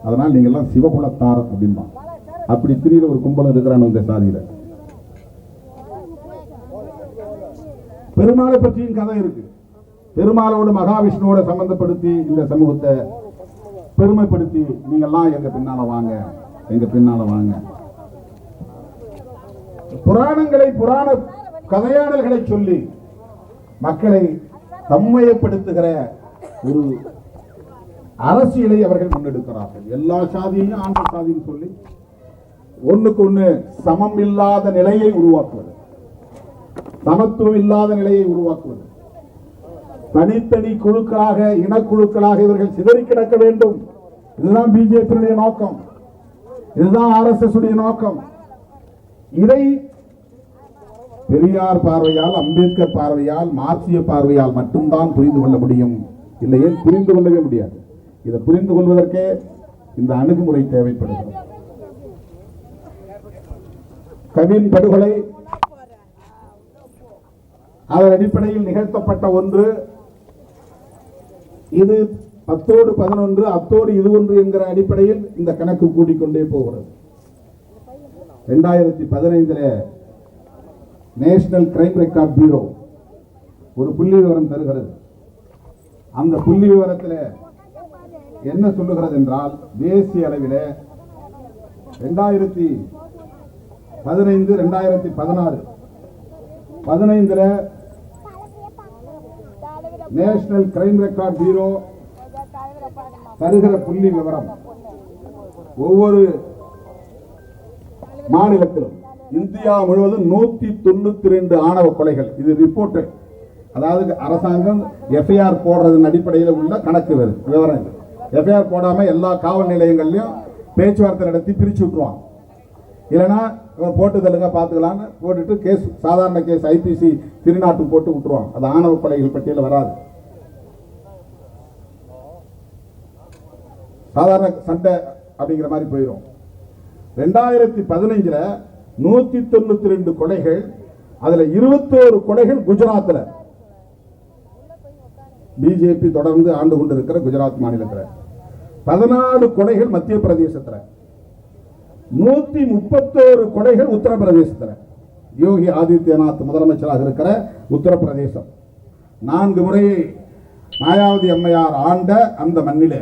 அதனால் நீங்க எல்லாம் சிவகுலத்தார் அப்படின்பா. அப்படி திடீர் ஒரு கும்பலம் இருக்கிறான் இந்த சாதியில. பெருமாளை பற்றியும் கதை இருக்கு. பெருமாளோடு மகாவிஷ்ணுவோட சம்பந்தப்படுத்தி இந்த சமூகத்தை பெருமைப்படுத்தி நீங்கெல்லாம் எங்க பின்னால வாங்க, எங்க பின்னால வாங்க. புராணங்களை, புராண கதையாடல்களை சொல்லி மக்களை தம்மையப்படுத்துகிற ஒரு அரசியலை அவர்கள் முன்னெடுக்கிறார்கள். எல்லா சாதியையும் ஆண்ட சாதின்னு சொல்லி ஒண்ணுக்கு ஒண்ணு சமம் இல்லாத நிலையை உருவாக்குவது, சமத்துவம் இல்லாத நிலையை உருவாக்குவது, தனித்தனி குழுக்களாக, இனக்குழுக்களாக இவர்கள் சிதறி கிடக்க வேண்டும். இதுதான் பிஜேபியுடைய நோக்கம், இதுதான் RSS உடைய நோக்கம். இதை பெரியார் பார்வையால், அம்பேத்கர் பார்வையால், மார்க்சிய பார்வையால் மட்டும்தான் புரிந்து கொள்ள முடியும். இல்லையே புரிந்து கொள்ளவே முடியாது. இதை புரிந்து கொள்வதற்கே இந்த அணுகுமுறை தேவைப்படுகிறது. கவின் படுகொலை அதன் அடிப்படையில் நிகழ்த்தப்பட்ட ஒன்று. இது 10 11 அத்தோடு இது ஒன்று என்கிற அடிப்படையில் இந்த கணக்கு கூட்டிக்கொண்டே போகிறது. 2015 நேஷனல் கிரைம் ரெக்கார்ட் பியூரோ ஒரு புள்ளி விவரம் தருகிறது. அந்த புள்ளி விவரத்தில் என்ன சொல்லுகிறது என்றால், தேசிய அளவில் 2015 2016 15 நேஷனல் கிரைம் ரெக்கார்ட் பியூரோ தருகிற புள்ளி விவரம், ஒவ்வொரு மாநிலத்திலும் இந்தியா முழுவதும் 192 ஆணவ கொலைகள். இது ரிப்போர்ட், அதாவது அரசாங்கம் எஃப்ஐஆர் போடுறதன் அடிப்படையில் உள்ள கணக்கு விவரம். எஃப்ஐஆர் போடாம எல்லா காவல் நிலையங்கள்லயும் பேச்சுவார்த்தை நடத்தி பிரிச்சு விட்டுருவான். இல்லைன்னா போட்டு தள்ளுங்க பார்த்துக்கலான்னு போட்டுட்டு கேஸ், சாதாரண கேஸ் IPC திருநாட்டு போட்டு விட்டுருவான். அது ஆணவ கொலைகள் பட்டியலில் வராது. சாதாரண சண்டை அப்படிங்கிற மாதிரி போயிடும். 2015 192 கொலைகள், அதுல 21 கொலைகள் குஜராத்தில், பிஜேபி தொடர்ந்து ஆண்டு கொண்டிருக்கிற குஜராத் மாநிலத்தில். 14 கொலைகள் மத்திய பிரதேசத்தில், 131 கொலைகள் உத்தரப்பிரதேசத்தில். யோகி ஆதித்யநாத் முதலமைச்சராக இருக்கிற உத்தரப்பிரதேசம். 4 முறை மாயாவதி அம்மையார் ஆண்ட அந்த மண்ணிலே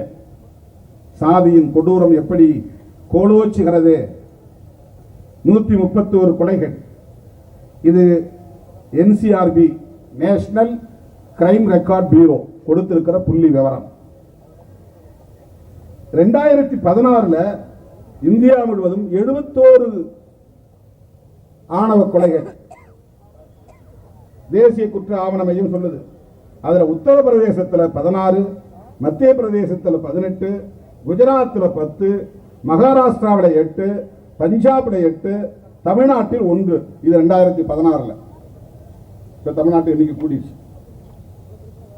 சாதியின் கொடூரம் எப்படி கோலோச்சுகிறது. 131 கொலைகள். இது NCRB national crime record bureau கொடுத்திருக்கிற புள்ளி விவரம். 2016 இந்தியா முழுவதும் 71 ஆணவ கொலைகள் தேசிய குற்ற ஆவண மையம் சொல்லுது. அதுல உத்தரப்பிரதேசத்தில் 16, மத்திய பிரதேசத்தில் 18, குஜராத்தில் 10, மகாராஷ்டிராவில் 8, பஞ்சாபில் 8, தமிழ்நாட்டில் 1. இது 2016. இப்ப தமிழ்நாட்டில் இன்னைக்கு கூடிடுச்சு.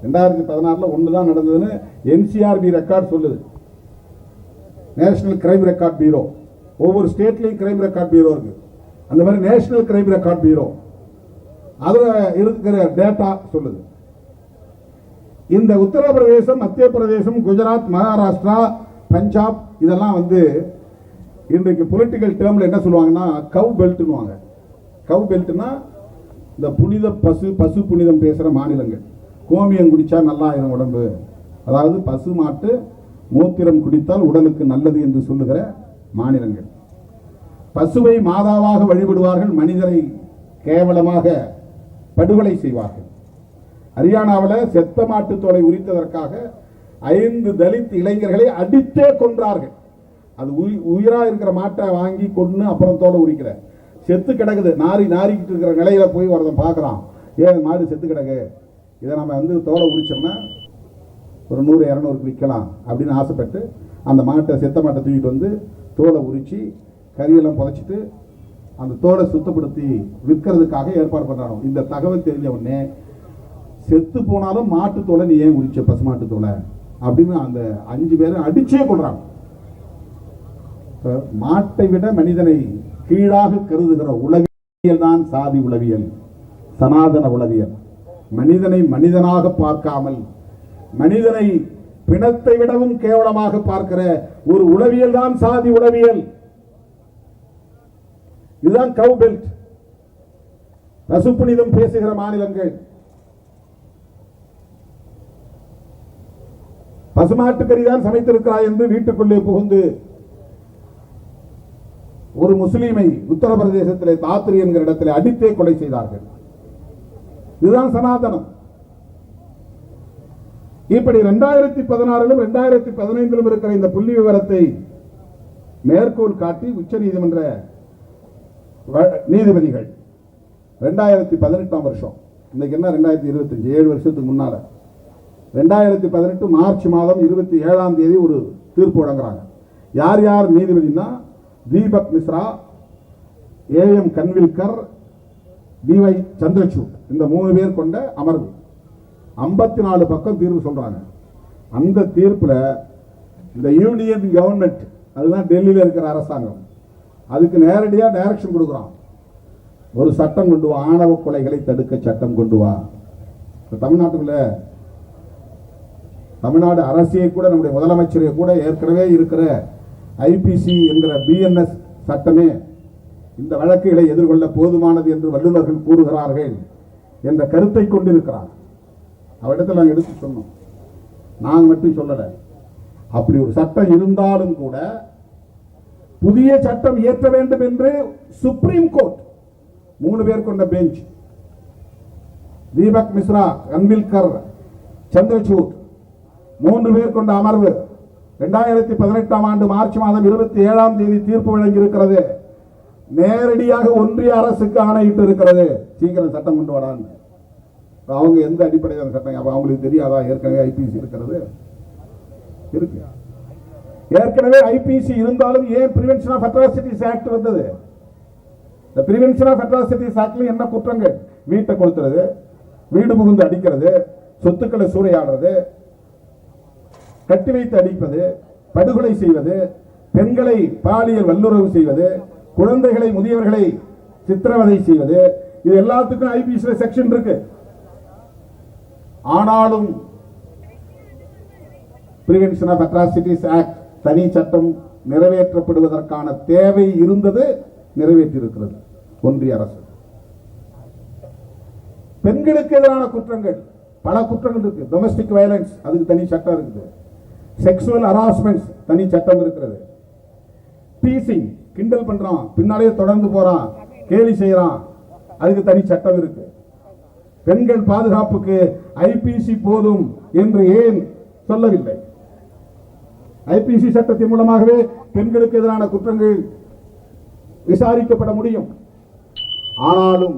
2016 1 தான் நடந்ததுன்னு NCRB ரெக்கார்ட் சொல்லுது. National crime record bureau. ஒவ்வொரு ஸ்டேட்லையும் கிரைம் ரெக்கார்ட் பியூரோ இருக்கு. அந்த மாதிரி நேஷனல் கிரைம் ரெக்கார்ட் பியூரோ அதுல இருக்கிற டேட்டா சொல்லுது. இந்த உத்தரப்பிரதேசம், மத்திய பிரதேசம், குஜராத், மகாராஷ்டிரா, பஞ்சாப் இதெல்லாம் இன்றைக்கு பொலிட்டிக்கல் டேர்ம்ல என்ன சொல்லுவாங்கன்னா கவ் பெல்ட்னுவாங்க. கவ் பெல்ட்னா இந்த புனித பசு புனிதம் பேசுற மாநிலங்கள். கோமியம் குடிச்சா நல்லா ஆயிரும் உடம்பு, அதாவது பசு மாட்டு மூத்திரம் குடித்தால் உடலுக்கு நல்லது என்று சொல்லுகிற மாநிலங்கள். பசுவை மாதாவாக வழிபடுவார்கள், மனிதரை கேவலமாக படுகொலை செய்வார்கள். ஹரியானாவில் செத்த மாட்டு தோலை உரித்ததற்காக 5 தலித் இளைஞர்களை அடித்தே கொன்றார்கள். அது உயிரா இருக்கிற மாட்டை வாங்கி கொண்டு அப்புறம் தோலை உரிக்கிற செத்து கிடக்குது, நாரிக்கிட்டு இருக்கிற நிலையில போய் ஒருத்தன் பார்க்குறான், ஏன் மாடு செத்து கிடக்கு, இதை நம்ம தோலை உரிச்சோம்னா ஒரு 100-200 விற்கலாம் அப்படின்னு ஆசைப்பட்டு அந்த மாட்டை, செத்த மாட்டை தூக்கிட்டு தோலை உரிச்சு கறியெல்லாம் புதைச்சிட்டு அந்த தோலை சுத்தப்படுத்தி விற்கிறதுக்காக ஏற்பாடு பண்றாங்க. இந்த தகவல் தெரிஞ்ச உடனே செத்து போனாலும் மாட்டு தோலை நீ ஏன் உரிச்ச, பசுமாட்டு தோலை அப்படின்னு அந்த 5 பேரும் அடிச்சே கொள்றாங்க. மாட்டை விட மனிதனை கீழாக கருதுகிற உளவியல் தான் சாதி உளவியல், சனாதன உளவியல். மனிதனை மனிதனாக பார்க்காமல் மனிதனை பிணத்தை விடவும் கேவலமாக பார்க்கிற ஒரு உளவியல் தான் சாதி உளவியல். இதுதான் கவ் பெல்ட். பசு புனிதம் பேசுகிற மாநிலங்கள். பசுமாட்டுக்கறி தான் சமைத்திருக்கிறாய் என்று வீட்டுக்குள்ளே புகுந்து ஒரு முஸ்லீமை உத்தரப்பிரதேசத்திலே தாத்ரி என்கிற இடத்திலே அடித்தே கொலை செய்தார்கள். இதுதான் சனாதனம். இப்படி 2016 2015 இருக்கிற இந்த புள்ளி விவரத்தை மேற்கோள் காட்டி உச்ச நீதிமன்ற நீதிபதிகள் 2018 வருஷம், இன்னைக்கு என்ன 2025, 7 வருஷத்துக்கு முன்னால 2018 மார்ச் மாதம் 27ஆம் தேதி ஒரு தீர்ப்பு வழங்குறாங்க. யார் யார் நீதிபதினா தீபக் மிஸ்ரா, ஏஎம் கன்வில்கர், டிவை சந்திரசூட், இந்த 3 பேர் கொண்ட அமர்வு 54 பக்கம் தீர்ப்பு சொல்றாங்க. அந்த தீர்ப்புல இந்த யூனியன் கவர்மெண்ட், அதுதான் டெல்லியில் இருக்கிற அரசாங்கம், அதுக்கு நேரடியாக டைரக்ஷன் கொடுக்குறான். ஒரு சட்டம் கொண்டு வா, ஆணவ கொலைகளை தடுக்க சட்டம் கொண்டு வா. தமிழ்நாட்டுக்குள்ள தமிழ்நாடு அரசியை கூட, நம்முடைய முதலமைச்சரை கூட ஏற்கனவே இருக்கிற ஐபிசி என்கிற பிஎன்எஸ் சட்டமே இந்த வழக்குகளை எதிர்கொள்ள போதுமானது என்று வல்லுநர்கள் கூறுகிறார்கள் என்ற கருத்தை கொண்டிருக்கிறார். அவரிடத்தில் நாங்கள் எடுத்து சொன்னோம், நாங்கள் மட்டும் சொல்லல. அப்படி ஒரு சட்டம் இருந்தாலும் கூட புதிய சட்டம் இயற்ற வேண்டும் என்று சுப்ரீம் கோர்ட் 3 பேர் கொண்ட பெஞ்ச், தீபக் மிஸ்ரா, கன்வில்கர், சந்திரசூட் 3 பேர் கொண்ட அமர்வு 2018ஆம் ஆண்டு மார்ச் மாதம் 27ஆம் தேதி தீர்ப்பு வழங்கி இருக்கிறது. நேரடியாக ஒன்றிய அரசுக்கு ஆணையிட்டு இருக்கிறது, சீக்கிரம் சட்டம் கொண்டு வரான்னு. அவங்க எந்த அடிப்படையில் சட்டம், அவங்களுக்கு தெரியாதா ஏற்கனவே ஐபிசி இருக்கிறது? இருக்கு. ஏற்கனவே ஐபிசி இருந்தாலும் ஏன் பிரிவென்ஷன் ஆஃப் அட்ராசிட்டிஸ் ஆக்ட் வந்தது? இந்த பிரிவென்ஷன் ஆஃப் அட்ராசிட்டிஸ் ஆக்ட்ல என்ன குற்றங்கள்? வீட்டை கொளுத்துறது, வீடு புகுந்து அடிக்கிறது, சொத்துக்களை சூறையாடுறது, கட்டி வைத்து அடிப்பது, படுகொலை செய்வது, பெண்களை பாலியல் வல்லுறவு செய்வது, குழந்தைகளை முதியவர்களை சித்திரவதை செய்வது, இது எல்லாத்துக்கும் ஐபிசி செக்ஷன் இருக்கு. ஆனாலும் பிரிவென்ஷன் ஆஃப் அட்ராசிட்டிஸ் ஆக்ட் தனி சட்டம் நிறைவேற்றப்படுவதற்கான தேவை இருந்தது, நிறைவேற்றியிருக்கிறது ஒன்றிய அரசு. பெண்களுக்கு எதிரான குற்றங்கள், பல குற்றங்கள் இருக்கு. டொமஸ்டிக் வயலன்ஸ், அதுக்கு தனி சட்டம் இருக்குது. செக்ஷுவல் ஹராஸ்மென்ட்ஸ் தனி சட்டம் இருக்கிறது. டீசிங், கிண்டல் பண்றான், பின்னாலே தொடர்ந்து போறான், கேலி செய்யறான், அதுக்கு தனி சட்டம் இருக்கு. பெண்கள் பாதுகாப்புக்கு ஐபிசி போதும் என்று ஏன் சொல்லவில்லை? ஐபிசி சட்டத்தின் மூலமாகவே பெண்களுக்கு எதிரான குற்றங்கள் விசாரிக்கப்பட முடியும். ஆனாலும்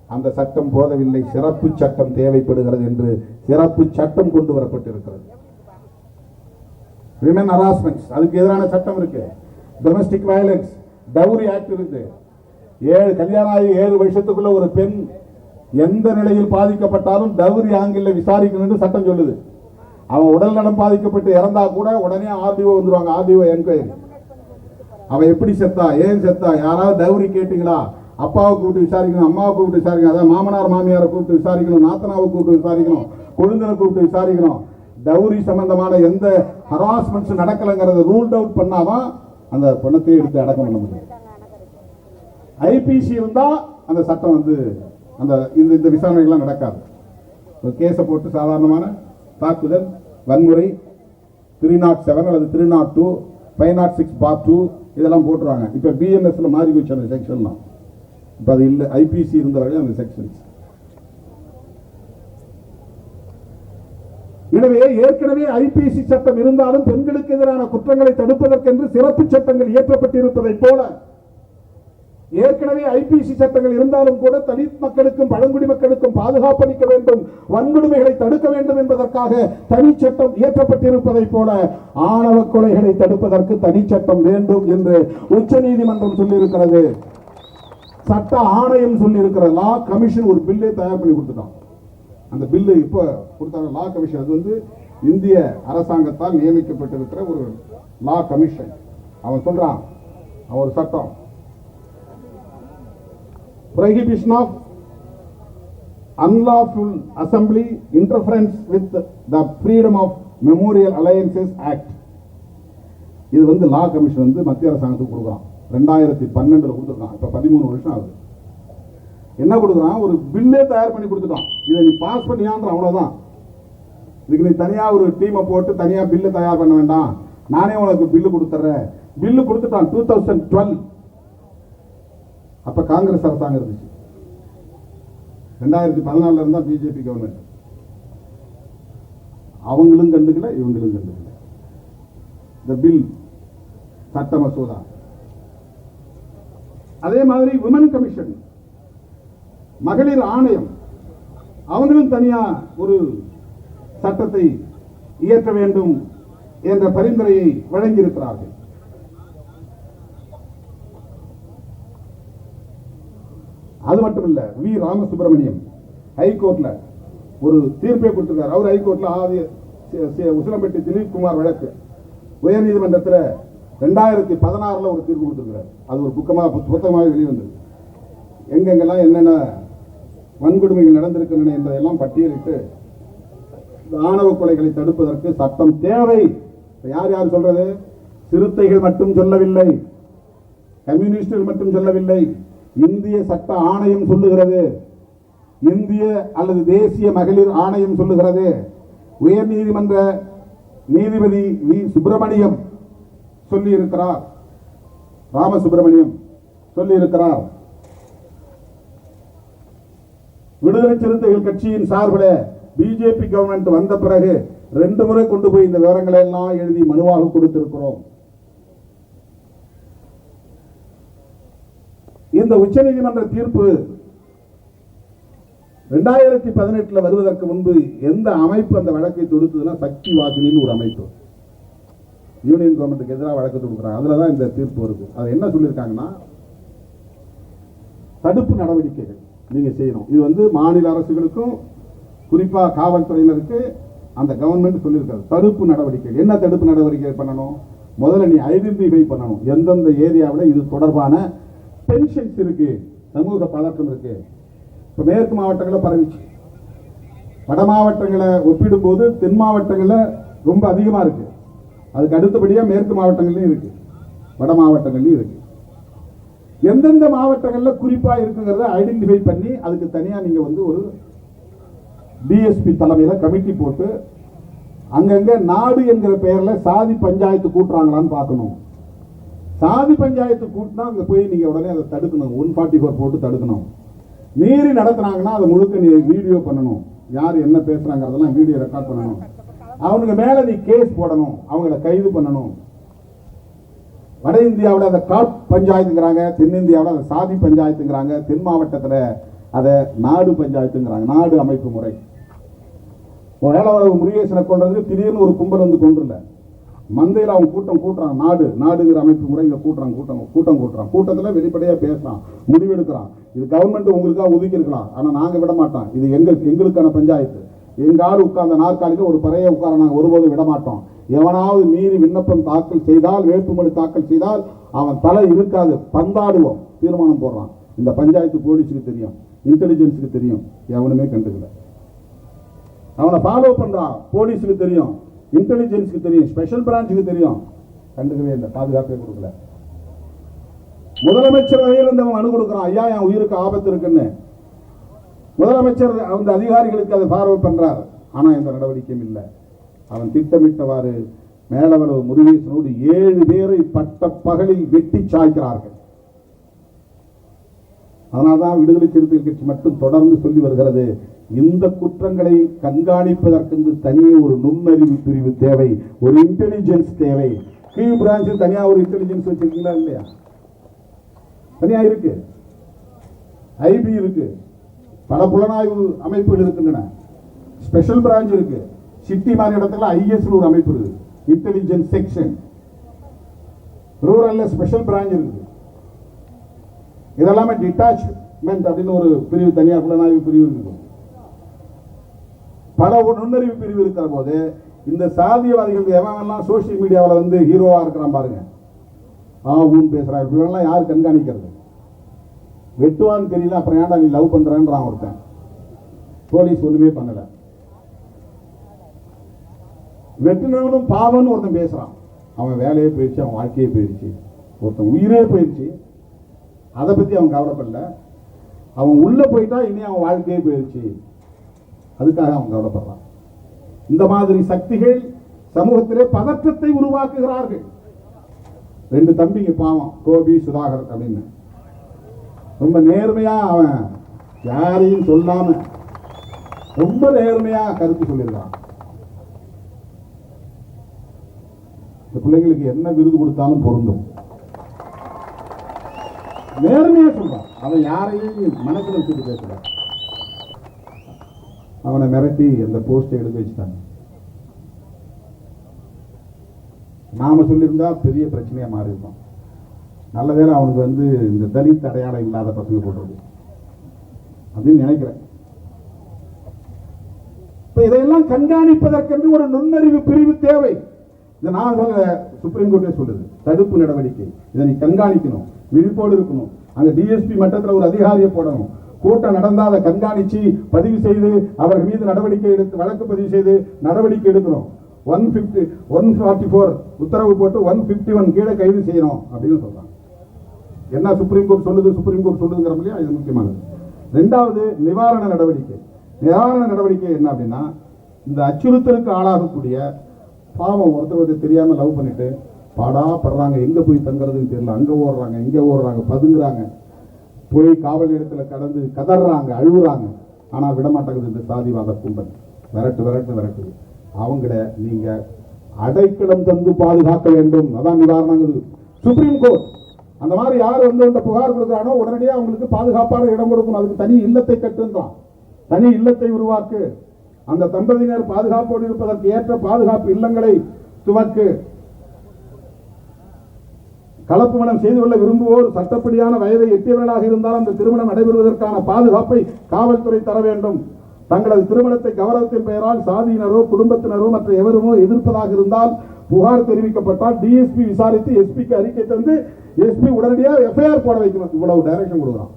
அந்த சட்டம் போதவில்லை, சிறப்பு சட்டம் தேவைப்படுகிறது என்று சிறப்பு சட்டம் கொண்டு வரப்பட்டிருக்கிறது. விமன் ஹராஸ்மென்ட்ஸ், அதுக்கு எதிரான சட்டம் இருக்கு. டொமஸ்டிக் வயலன்ஸ், டவுரி ஆக்ட் இருக்கு. கல்யாணம் ஆகி 7 வருஷத்துக்குள்ள ஒரு பெண் எந்த நிலையில் பாதிக்கப்பட்டாலும் டவுரி ஆங்கிள் விசாரிக்கணும் என்று சட்டம் சொல்லுது. அவன் உடல் நலம் பாதிக்கப்பட்டு இறந்தா கூட உடனே ஆர்டிஓ வந்துருவாங்க, ஆர்டிஓ என்கொயரி. அவன் எப்படி செத்தா, ஏன் செத்தா, யாராவது டவுரி கேட்டீங்களா, அப்பாவை கூப்பிட்டு விசாரிக்கணும், அம்மாவை கூப்பிட்டு விசாரிக்கணும், அதாவது மாமனார் மாமியாரை கூப்பிட்டு விசாரிக்கணும், நாத்தனாவை கூப்பிட்டு விசாரிக்கணும், கொழுந்தனை கூப்பிட்டு விசாரிக்கணும். டவுரி சம்பந்தமான எந்த ஹராஸ்மெண்ட்ஸ் நடக்கலைங்கிறத ரூல் அவுட் பண்ணாதான் அந்த பணத்தை எடுத்து அடக்கம் பண்ண முடியும். ஐபிசி இருந்தா அந்த சட்டம் வந்து அந்த இந்த விசாரணைகள்லாம் நடக்காது. ஒரு கேஸை போட்டு சாதாரணமான தாக்குதல், வன்முறை 307 அல்லது 302, 506 part 2 இதெல்லாம் போட்டுருவாங்க. இப்போ பிஎன்எஸ்ல மாறி போச்சு அந்த செக்ஷன்லாம். இப்போ அது இல்லை, ஐபிசி இருந்தவர்கள் அந்த செக்ஷன்ஸ். எனவே ஏற்கனவே ஐபிசி சட்டம் இருந்தாலும் பெண்களுக்கு எதிரான குற்றங்களை தடுப்பதற்கென்று சிறப்பு சட்டங்கள் இயற்றப்பட்டிருப்பதை போல ஏற்கனவே ஐபிசி சட்டங்கள் இருந்தாலும் கூட தலித் மக்களுக்கும் பழங்குடி மக்களுக்கும் பாதுகாப்பு அளிக்க வேண்டும், வன்கொடுமைகளை தடுக்க வேண்டும் என்பதற்காக தனி சட்டம் இயற்றப்பட்டிருப்பதை போல ஆணவ கொலைகளை தடுப்பதற்கு தனி சட்டம் வேண்டும் என்று உச்சநீதிமன்றம் சொல்லியிருக்கிறது. சட்ட ஆணையம் சொல்லியிருக்கிற லா கமிஷன் ஒரு பில்லை தயார் பண்ணி கொடுத்துட்டான். அந்த பில்லு இப்ப கொடுத்தாங்க லா கமிஷன். அது வந்து இந்திய அரசாங்கத்தால் நியமிக்கப்பட்டிருக்கிற ஒரு லா கமிஷன். அவன் சொல்றான், ஒரு சட்டம் prohibition of unlawful assembly interference with the freedom of memorial alliances act. இது வந்து லா கமிஷன் வந்து மத்திய அரசாங்கத்துக்கு கொடுக்குறான். 2012 கொடுத்துருக்கான். இப்ப 13 வருஷம் ஆகுது. என்ன கொடுக்குறான்? ஒரு பில்லே தயார் பண்ணி கொடுத்துட்டான். இதை நீ பாஸ் பண்ணியான்ற அவ்வளவுதான். இதுக்கு நீ தனியா ஒரு டீமை போட்டு தனியா பில்லு தயார் பண்ண வேண்டாம், நானே உனக்கு பில்லு கொடுத்துறேன். பில்லு கொடுத்துட்டான் 2012. அப்ப காங்கிரஸ் அரசாங்கம் இருந்துச்சு. 2014 இருந்தா பிஜேபி கவர்மெண்ட். அவங்களும் கண்டுக்கல, இவங்களும் கண்டுக்கல. இந்த பில் சட்ட மசோதா. அதே மாதிரி விமன் கமிஷன், மகளிர் ஆணையம், அவங்களும் தனியா ஒரு சட்டத்தை இயற்ற வேண்டும் என்ற பரிந்துரையை வழங்கியிருக்கிறார்கள். அது மட்டும் இல்ல, வி ராமசுப்ரமணியம் ஹைகோர்ட்ல ஒரு தீர்ப்பை கொடுத்திருக்கார். அவர் ஹைகோர்ட்ல உசிலம்பட்டி திலீப் குமார் வழக்கு உயர்நீதிமன்றத்தில் 2016 ஒரு தீர்ப்பு கொடுத்திருக்கிறார். அது ஒரு புத்தகமாக வெளிவந்தது. எங்கெங்கெல்லாம் என்னென்ன வன்கொடுமைகள் நடந்திருக்கின்றன என்பதையெல்லாம் பட்டியலிட்டு ஆணவ கொலைகளை தடுப்பதற்கு சட்டம் தேவை. யார் யார் சொல்றது? சிறுத்தைகள் மட்டும் சொல்லவில்லை, கம்யூனிஸ்டுகள் மட்டும் சொல்லவில்லை, இந்திய சட்ட ஆணையம் சொல்லுகிறது, இந்திய அல்லது தேசிய மகளிர் ஆணையம் சொல்லுகிறது, உயர் நீதிமன்ற நீதிபதி வி சுப்பிரமணியம் சொல்லி இருக்கிறார், ராமசுப்பிரமணியம் சொல்லி இருக்கிறார். விடுதலை சிறுத்தைகள் கட்சியின் சார்பில் பிஜேபி கவர்மெண்ட் வந்த பிறகு 2 முறை கொண்டு போய் இந்த விவரங்களை எல்லாம் எழுதி மனுவாக கொடுத்திருக்கிறோம். இந்த உச்சநீதிமன்ற தீர்ப்பு 2018 வருவதற்கு முன்பு எந்த அமைப்பு அந்த வழக்கை தொடுத்ததுன்னா சக்தி வாகினின்னு ஒரு அமைப்பு யூனியன் கவர்மெண்ட்டுக்கு எதிராக வழக்கு தொடுக்கிறாங்க. அதுலதான் இந்த தீர்ப்பு வருது. அது என்ன சொல்லியிருக்காங்கன்னா, தடுப்பு நடவடிக்கைகள் நீங்க செய்யணும். இது வந்து மாநில அரசுகளுக்கும் குறிப்பா காவல்துறையினருக்கு அந்த கவர்மெண்ட் சொல்லியிருக்காரு. தடுப்பு நடவடிக்கைகள் என்ன தடுப்பு நடவடிக்கை பண்ணணும்? முதல்ல நீ ஐடென்டிஃபை பண்ணணும், எந்தெந்த ஏரியாவில் இது தொடர்பான டென்ஷன்ஸ் இருக்கு, சமூக பதற்றம் இருக்கு. இப்ப மேற்கு மாவட்டங்களில் பரவிச்சு, வட மாவட்டங்களை ஒப்பிடும் போது தென் மாவட்டங்களில் ரொம்ப அதிகமா இருக்கு. அதுக்கு அடுத்தபடியா மேற்கு மாவட்டங்கள்லயும் இருக்கு, வட மாவட்டங்கள்லயும் இருக்கு. எந்தெந்த மாவட்டங்களில் குறிப்பா இருக்குங்கிறத ஐடென்டிஃபை பண்ணி அதுக்கு தனியா நீங்க வந்து ஒரு டிஎஸ்பி தலைமையில கமிட்டி போட்டு அங்கங்க நாடு என்கிற பெயர்ல சாதி பஞ்சாயத்து கூட்டுறாங்களான்னு பார்க்கணும். சாதி பஞ்சாயத்து கூட்டினா அங்க போய் நீங்க உடனே அதை தடுக்கணும், 144 போட்டு தடுக்கணும். மீறி நடத்துனாங்கன்னா அதை முழுக்க நீ வீடியோ பண்ணணும், யார் என்ன பேசுறாங்கிறதெல்லாம் வீடியோ ரெக்கார்ட் பண்ணணும். அவனுக்கு மேல நீ கேஸ் போடணும், அவங்களை கைது பண்ணணும். வட இந்தியாவில் அதை காட் பஞ்சாயத்துங்கிறாங்க, தென்னிந்தியாவில் அதை சாதி பஞ்சாயத்துங்கிறாங்க, தென் மாவட்டத்தில் அதை நாடு பஞ்சாயத்துங்கிறாங்க, நாடு அமைப்பு முறை. வேளவளவு முருகேசனை கொண்டது திடீர்னு ஒரு கும்பல் வந்து கொண்டுல மந்தையில் அவங்க கூட்டம் கூட்டுறாங்க, நாடு நாடுங்கிற அமைப்பு முறை இங்க கூட்டுறாங்க, கூட்டம் கூட்டுறான். கூட்டத்தில் வெளிப்படையா பேசுறான், முடிவெடுக்கிறான். இது கவர்மெண்ட் உங்களுக்காக ஒதுக்கி இருக்கலாம், ஆனா நாங்க விட மாட்டோம், இது எங்களுக்கான பஞ்சாயத்து. எங்க ஆள் உட்கார்ந்த நாற்காலியில் ஒரு பறைய உட்கார நாங்கள் ஒருபோதும் விட மாட்டோம். எவனாவது மீறி விண்ணப்பம் தாக்கல் செய்தால், வேட்புமனு தாக்கல் செய்தால் அவன் தலை இருக்காது, பந்தாடுவோம், தீர்மானம் போடுறான். இந்த பஞ்சாயத்து போலீஸுக்கு தெரியும், இன்டெலிஜென்ஸுக்கு தெரியும், எவனுமே கண்டுக்கல. அவனை ஃபாலோ பண்றான், போலீஸுக்கு தெரியும், இன்டெலிஜென்ஸுக்கு தெரியும், ஸ்பெஷல் பிரான்ச்சுக்கு தெரியும், கண்டுக்கவே இல்லை, பாதுகாப்பே கொடுக்கல. முதலமைச்சர் வகையில் அவன் மனு கொடுக்கிறான், ஐயா என் உயிருக்கு ஆபத்து இருக்குன்னு. முதலமைச்சர் அந்த அதிகாரிகளுக்கு அதை ஃபார்வர்ட் பண்றார். ஆனா எந்த நடவடிக்கையும் இல்லை. அவன் திட்டமிட்டவாறு மேலவளவு முருகேசனோடு 7 பேரை பட்ட பகலில் வெட்டி சாய்க்கிறார்கள். அதனால்தான் விடுதலை சிறுத்தைகள் கட்சி மட்டும் தொடர்ந்து சொல்லி வருகிறது, இந்த குற்றங்களை கண்காணிப்பதற்கு தனியே ஒரு நுண்ணறிவு பிரிவு தேவை, ஒரு இன்டெலிஜென்ஸ் தேவை. கியூ பிரான்ச்சில் தனியா ஒரு இன்டெலிஜென்ஸ் வச்சிருக்கீங்களா இல்லையா? தனியா இருக்கு, ஐபி இருக்கு, பல புலனாய்வு அமைப்புகள் இருக்கின்றன, ஸ்பெஷல் பிரான்ச் இருக்கு, சிட்டி மாதிரி இடத்துல ஐஎஸ் ஒரு அமைப்பு இருக்கு, இன்டெலிஜென்ஸ் செக்ஷன், ரூரல்ல ஸ்பெஷல் பிரான்ச் இருக்கு. இதெல்லாமே டிட்டாச்மெண்ட் அப்படின்னு ஒரு பிரிவு, தனியார் புலனாய்வு பிரிவு இருக்கு. பல நுண்ணறிவு பிரிவு இருக்கிற போது இந்த சாதியவாதிகள் எவெல்லாம் சோசியல் மீடியாவில் வந்து ஹீரோவா இருக்கிறான் பாருங்க, ஊன் பேசுறாங்க, இப்படிலாம் யார் கண்காணிக்கிறது? வெட்டுவான்னு தெரியல, அப்புறம் ஏன்டா நீ லவ் பண்றான்றான் ஒருத்தன். போலீஸ் ஒண்ணுமே பண்ணல. வெட்டினவனும் பாவம்னு ஒருத்தன் பேசுறான், அவன் வேலையே போயிடுச்சு, அவன் வாழ்க்கையே போயிடுச்சு, ஒருத்தன் உயிரே போயிடுச்சு, அதை பத்தி அவன் கவலைப்படல. அவன் உள்ள போயிட்டா இனி அவன் வாழ்க்கையே போயிடுச்சு, அதுக்காக அவன் கவலைப்படுறான். இந்த மாதிரி சக்திகள் சமூகத்திலே பதற்றத்தை உருவாக்குகிறார்கள். 2 தம்பிங்க பாவம், கோபி சுதாகர் அப்படின்னு, ரொம்ப நேர்மையா அவன் யாரையும் சொல்லாம ரொம்ப நேர்மையா கருத்து சொல்லியிருக்கான். இந்த பிள்ளைங்களுக்கு என்ன விருது கொடுத்தாலும் பொருந்தும். நேர்மையா சொல்றான், அவன் யாரையும் மனசுல வச்சுட்டு பேசல. அவனை மிரட்டி அந்த போஸ்டை எடுத்து வச்சுட்டாங்க. நாம சொல்லியிருந்தா பெரிய பிரச்சனையா மாறி இருக்கும். நல்ல வேளை அவனுக்கு வந்து இந்த தலித் அடையாளம் இல்லாத பசங்க போடுறது அப்படின்னு நினைக்கிறேன். இப்ப இதையெல்லாம் கண்காணிப்பதற்கென்று ஒரு நுண்ணறிவு பிரிவு தேவை. இதை நான் சொல்ல, சுப்ரீம் கோர்ட்டே சொல்லுது, தடுப்பு நடவடிக்கை. இதை நீ கண்காணிக்கணும், விழிப்போடு இருக்கணும். அங்க டிஎஸ்பி மட்டத்தில் ஒரு அதிகாரியை போடணும். கூட்டம் நடந்தால் அதை கண்காணிச்சு பதிவு செய்து அவர்கள் மீது நடவடிக்கை எடுத்து வழக்கு பதிவு செய்து நடவடிக்கை எடுக்கணும். 144 உத்தரவு போட்டு 151 கீழே கைது செய்யணும் அப்படின்னு சொல்றாங்க. என்ன சுப்ரீம் கோர்ட் சொல்லுது, சுப்ரீம் கோர்ட் சொல்லுதுங்கிற இல்லையா, இது முக்கியமானது. 2வது நிவாரண நடவடிக்கை. நிவாரண நடவடிக்கை என்ன அப்படின்னா, இந்த அச்சுறுத்தலுக்கு ஆளாகக்கூடிய பாவம் ஒருத்தர் தெரியாம லவ் பண்ணிட்டு பாடா படுறாங்க, எங்க போய் தங்குறதுன்னு தெரியல, அங்க ஓடுறாங்க, இங்க ஓடுறாங்க, பதுங்குறாங்க, போய் காவல் நிலையத்தில் கடந்து கதறாங்க, அழுகுறாங்க. ஆனா விடமாட்டாங்குது இந்த சாதிவாத கும்பல். விரட்டு விரட்டு விரட்டு. அவங்கள நீங்க அடைக்கலம் தந்து பாதுகாக்க வேண்டும். அதான் நிவாரணம் சுப்ரீம் கோர்ட். அந்த மாதிரி யார் வந்து புகார் கொடுக்கிறானோ உடனடியாக அவங்களுக்கு பாதுகாப்பான இடம் கொடுக்கணும். அதுக்கு தனி இல்லத்தை கட்டுன்றான், தனி இல்லத்தை உருவாக்கு, அந்த தம்பதியினர் பாதுகாப்போடு இருப்பதற்கு ஏற்ற பாதுகாப்பு இல்லங்களை துவக்கு. கலப்பு மனம் செய்து கொள்ள விரும்புவோர் சட்டப்படியான வயதை எட்டியவர்களாக இருந்தால் அந்த திருமணம் நடைபெறுவதற்கான பாதுகாப்பை காவல்துறை தர வேண்டும். தங்களது திருமணத்தை கௌரவத்தின் பெயரால் சாதியினரோ குடும்பத்தினரோ மற்ற எவருமோ எதிர்ப்பதாக இருந்தால் புகார் தெரிவிக்கப்பட்டால் டிஎஸ்பி விசாரித்து எஸ்பிக்கு அறிக்கை தந்து எஸ்பி உடனடியாக எஃப்ஐஆர் போட வைக்கணும். இவ்வளவு டைரக்ஷன் கொடுக்குறான்.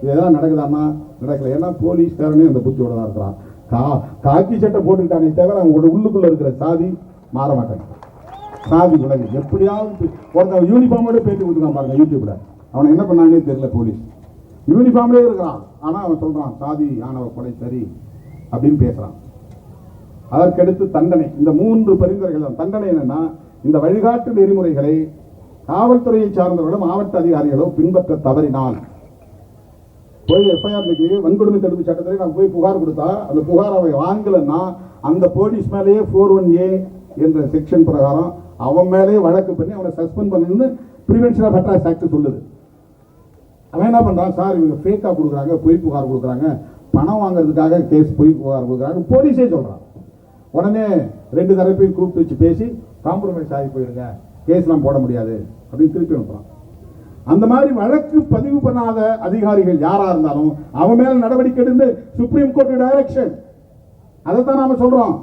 இதெல்லாம் நடக்குதாமா? நடக்கல. ஏன்னா போலீஸ்காரனே அந்த புத்தியோட தான் இருக்கிறான். காக்கி சட்டை போட்டுக்கிட்டானே தவிர அவங்க உள்ளுக்குள்ள இருக்கிற சாதி மாற மாட்டாங்க. சாதி உலகு எப்படியாவது ஒருத்தன் யூனிஃபார்மோட பேட்டி கொடுத்துருக்கான் பாருங்க யூடியூப்ல. அவனை என்ன பண்ணானே தெரியல. போலீஸ் யூனிஃபார்ம்லேயே இருக்கிறான், ஆனா அவன் சொல்றான் சாதி ஆணவ கொலை சரி அப்படின்னு பேசுறான். அதற்கடுத்து தண்டனை. இந்த 3 பரிந்துரைகள் தான். தண்டனை என்னன்னா, இந்த வழிகாட்டு நெறிமுறைகளை காவல்துறையை சார்ந்தவர்களும் மாவட்ட அதிகாரிகளோ பின்பற்ற தவறினால் போய் எஃப்ஐஆர் வன்கொடுமை தடுப்பு சட்டத்தில் நான் போய் புகார் கொடுத்தா அந்த புகார் அவை வாங்கலன்னா அந்த போலீஸ் மேலேயே 41A என்ற செக்ஷன் பிரகாரம் அவன் மேலேயே வழக்கு பண்ணி அவனை சஸ்பெண்ட் பண்ணணும்னு பிரிவென்ஷன் ஆஃப் அட்ராக்ட் ஆக்ட் சொல்லுது. அவன் என்ன பண்றான், சார் இவங்க ஃபேக்கா கொடுக்குறாங்க, பொய் புகார் கொடுக்குறாங்க, பணம் வாங்குறதுக்காக கேஸ் பொய் புகார் கொடுக்குறாங்க போலீஸே சொல்றான். உடனே 2 தரப்பையும் கூப்பிட்டு வச்சு பேசி காம்ப்ரமைஸ் ஆகி போயிருங்க, கேஸ்லாம் போட முடியாது அப்படின்னு திருப்பி அனுப்புறான். அந்த மாதிரி வழக்கு பதிவு பண்ணாத அதிகாரிகள் யாரா இருந்தாலும் அவன் மேல நடவடிக்கை எடுத்து சுப்ரீம் கோர்ட் டைரக்ஷன். அதைத்தான் நாம சொல்றோம்.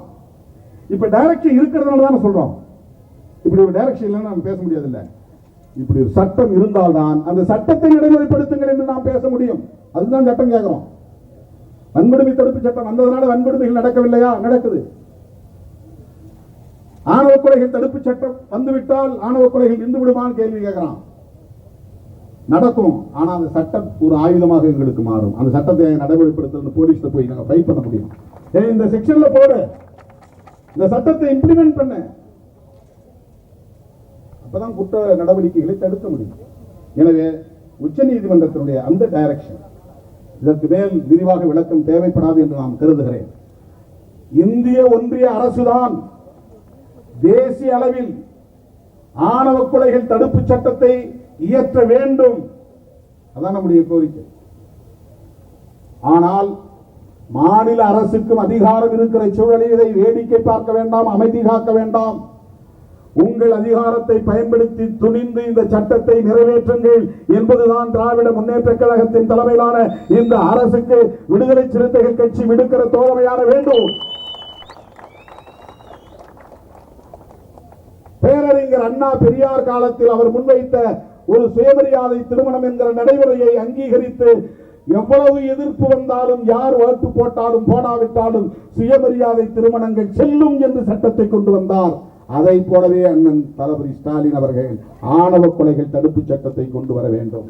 இப்ப டைரக்ஷன் இருக்கிறதுனால தானே சொல்றோம். இப்படி ஒரு டைரக்ஷன் இல்லைன்னு நம்ம பேச முடியாது. இல்ல இப்படி ஒரு சட்டம் இருந்தால்தான் அந்த சட்டத்தை நடைமுறைப்படுத்துங்கள் என்று நாம் பேச முடியும். அதுதான் சட்டம் கேட்கிறோம். வன்கொடுமை தடுப்பு சட்டம் வந்ததனால வன்கொடுமைகள் நடக்கவில்லையா? நடக்குது. ஆணவ கொலைகள் தடுப்பு சட்டம் வந்துவிட்டால் ஆணவ கொலைகள் நின்று விடுமான்னு கேள்வி கேட்கிறான். நடக்கும். ஆனா அந்த சட்டம் ஒரு ஆயுதமாக எங்களுக்கு மாறும். அந்த சட்டத்தை நடைமுறைப்படுத்த போலீஸ்ல போய் நாங்க ஃபைட் பண்ண முடியும். இந்த செக்ஷன்ல போடு, இந்த சட்டத்தை இம்ப்ளிமெண்ட் பண்ண, அப்பதான் குற்ற நடவடிக்கைகளை தடுக்க முடியும். எனவே உச்ச நீதிமன்றத்தினுடைய அந்த டைரக்ஷன், இதற்கு மேல் விரிவாக விளக்கம் தேவைப்படாது என்று நான் கருதுகிறேன். இந்திய ஒன்றிய அரசுதான் தேசிய அளவில் ஆணவ கொலைகள் தடுப்பு சட்டத்தை இயற்ற வேண்டும். அதான் நம்முடைய கோரிக்கை. ஆனால் மாநில அரசுக்கும் அதிகாரம் இருக்கிற சூழலில் இதை வேடிக்கை பார்க்க வேண்டாம், அமைதி காக்க வேண்டாம். உங்கள் அதிகாரத்தை பயன்படுத்தி துணிந்து இந்த சட்டத்தை நிறைவேற்றுங்கள் என்பதுதான் திராவிட முன்னேற்ற கழகத்தின் தலைமையிலான இந்த அரசுக்கு விடுதலை சிறுத்தைகள் கட்சி விடுக்கிற தோழமையான வேண்டும். பேரறிஞர் அண்ணா பெரியார் காலத்தில் அவர் முன்வைத்த ஒரு சுயமரியாதை திருமணம் என்கிற நடைமுறையை அங்கீகரித்து எவ்வளவு எதிர்ப்பு வந்தாலும், யார் ஓட்டு போட்டாலும் போடாவிட்டாலும் சுயமரியாதை திருமணங்கள் செல்லும் என்று சட்டத்தை கொண்டு வந்தார். அதை போலவே அண்ணன் தளபதி ஸ்டாலின் அவர்கள் ஆணவ கொலைகள் தடுப்பு சட்டத்தை கொண்டு வர வேண்டும்.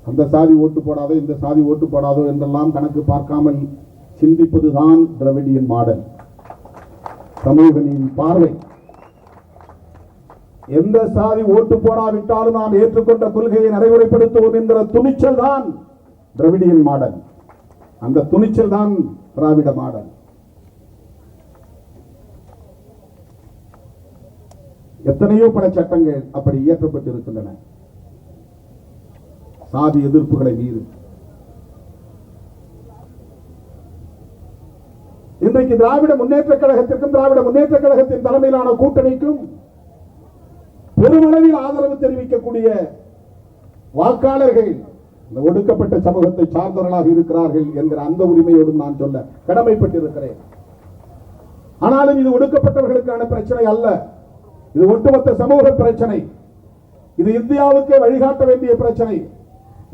அந்த சாதி ஓட்டு போடாதோ, இந்த சாதி ஓட்டு போடாதோ என்றெல்லாம் கணக்கு பார்க்காமல் சிந்திப்பதுதான் திராவிடியன் மாடல், சமூக நீதி பார்வை. எந்த சாதி ஓட்டு போடாவிட்டாலும் நாம் ஏற்றுக்கொண்ட கொள்கையை நடைமுறைப்படுத்துவோம் என்கிற துணிச்சல் தான் திராவிடியன் மாடல். அந்த துணிச்சல் தான் திராவிட மாடல். எத்தனையோ பல சட்டங்கள் அப்படி இயற்றப்பட்டிருக்கின்றன. சாதி எதிர்ப்புகளை மீறி இன்றைக்கு திராவிட முன்னேற்ற கழகத்திற்கும் திராவிட முன்னேற்ற கழகத்தின் தலைமையிலான கூட்டணிக்கும் பெருமளவில் ஆதரவு தெரிவிக்கக்கூடிய வாக்காளர்கள் இந்த ஒடுக்கப்பட்ட சமூகத்தை சார்ந்தவர்களாக இருக்கிறார்கள் என்கிற அந்த உரிமையோடு நான் சொல்ல கடமைப்பட்டிருக்கிறேன். ஆனாலும் இது ஒடுக்கப்பட்டவர்களுக்கான பிரச்சனை அல்ல, இது ஒட்டுமொத்த சமூக பிரச்சனை. இது இந்தியாவுக்கு வழிகாட்ட வேண்டிய பிரச்சனை.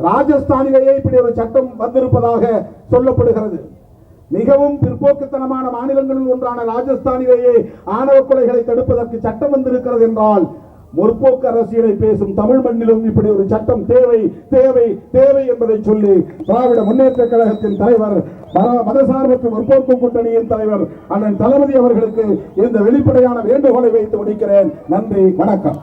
ராஜஸ்தானிலேயே இப்படி ஒரு சட்டம் வந்திருப்பதாக சொல்லப்படுகிறது. மிகவும் பிற்போக்குத்தனமான மாநிலங்களில் ஒன்றான ராஜஸ்தானிலேயே ஆணவ கொலைகளை தடுப்பதற்கு சட்டம் வந்திருக்கிறது என்றால், முற்போக்கு அரசியலை பேசும் தமிழ் மண்ணிலும் இப்படி ஒரு சட்டம் தேவை தேவை தேவை என்பதை சொல்லி திராவிட முன்னேற்ற கழகத்தின் தலைவர், மதசார்பற்ற முற்போக்கு கூட்டணியின் தலைவர் அண்ணன் தளபதி அவர்களுக்கு இந்த வெளிப்படையான வேண்டுகோளை வைத்து முடிக்கிறேன். நன்றி, வணக்கம்.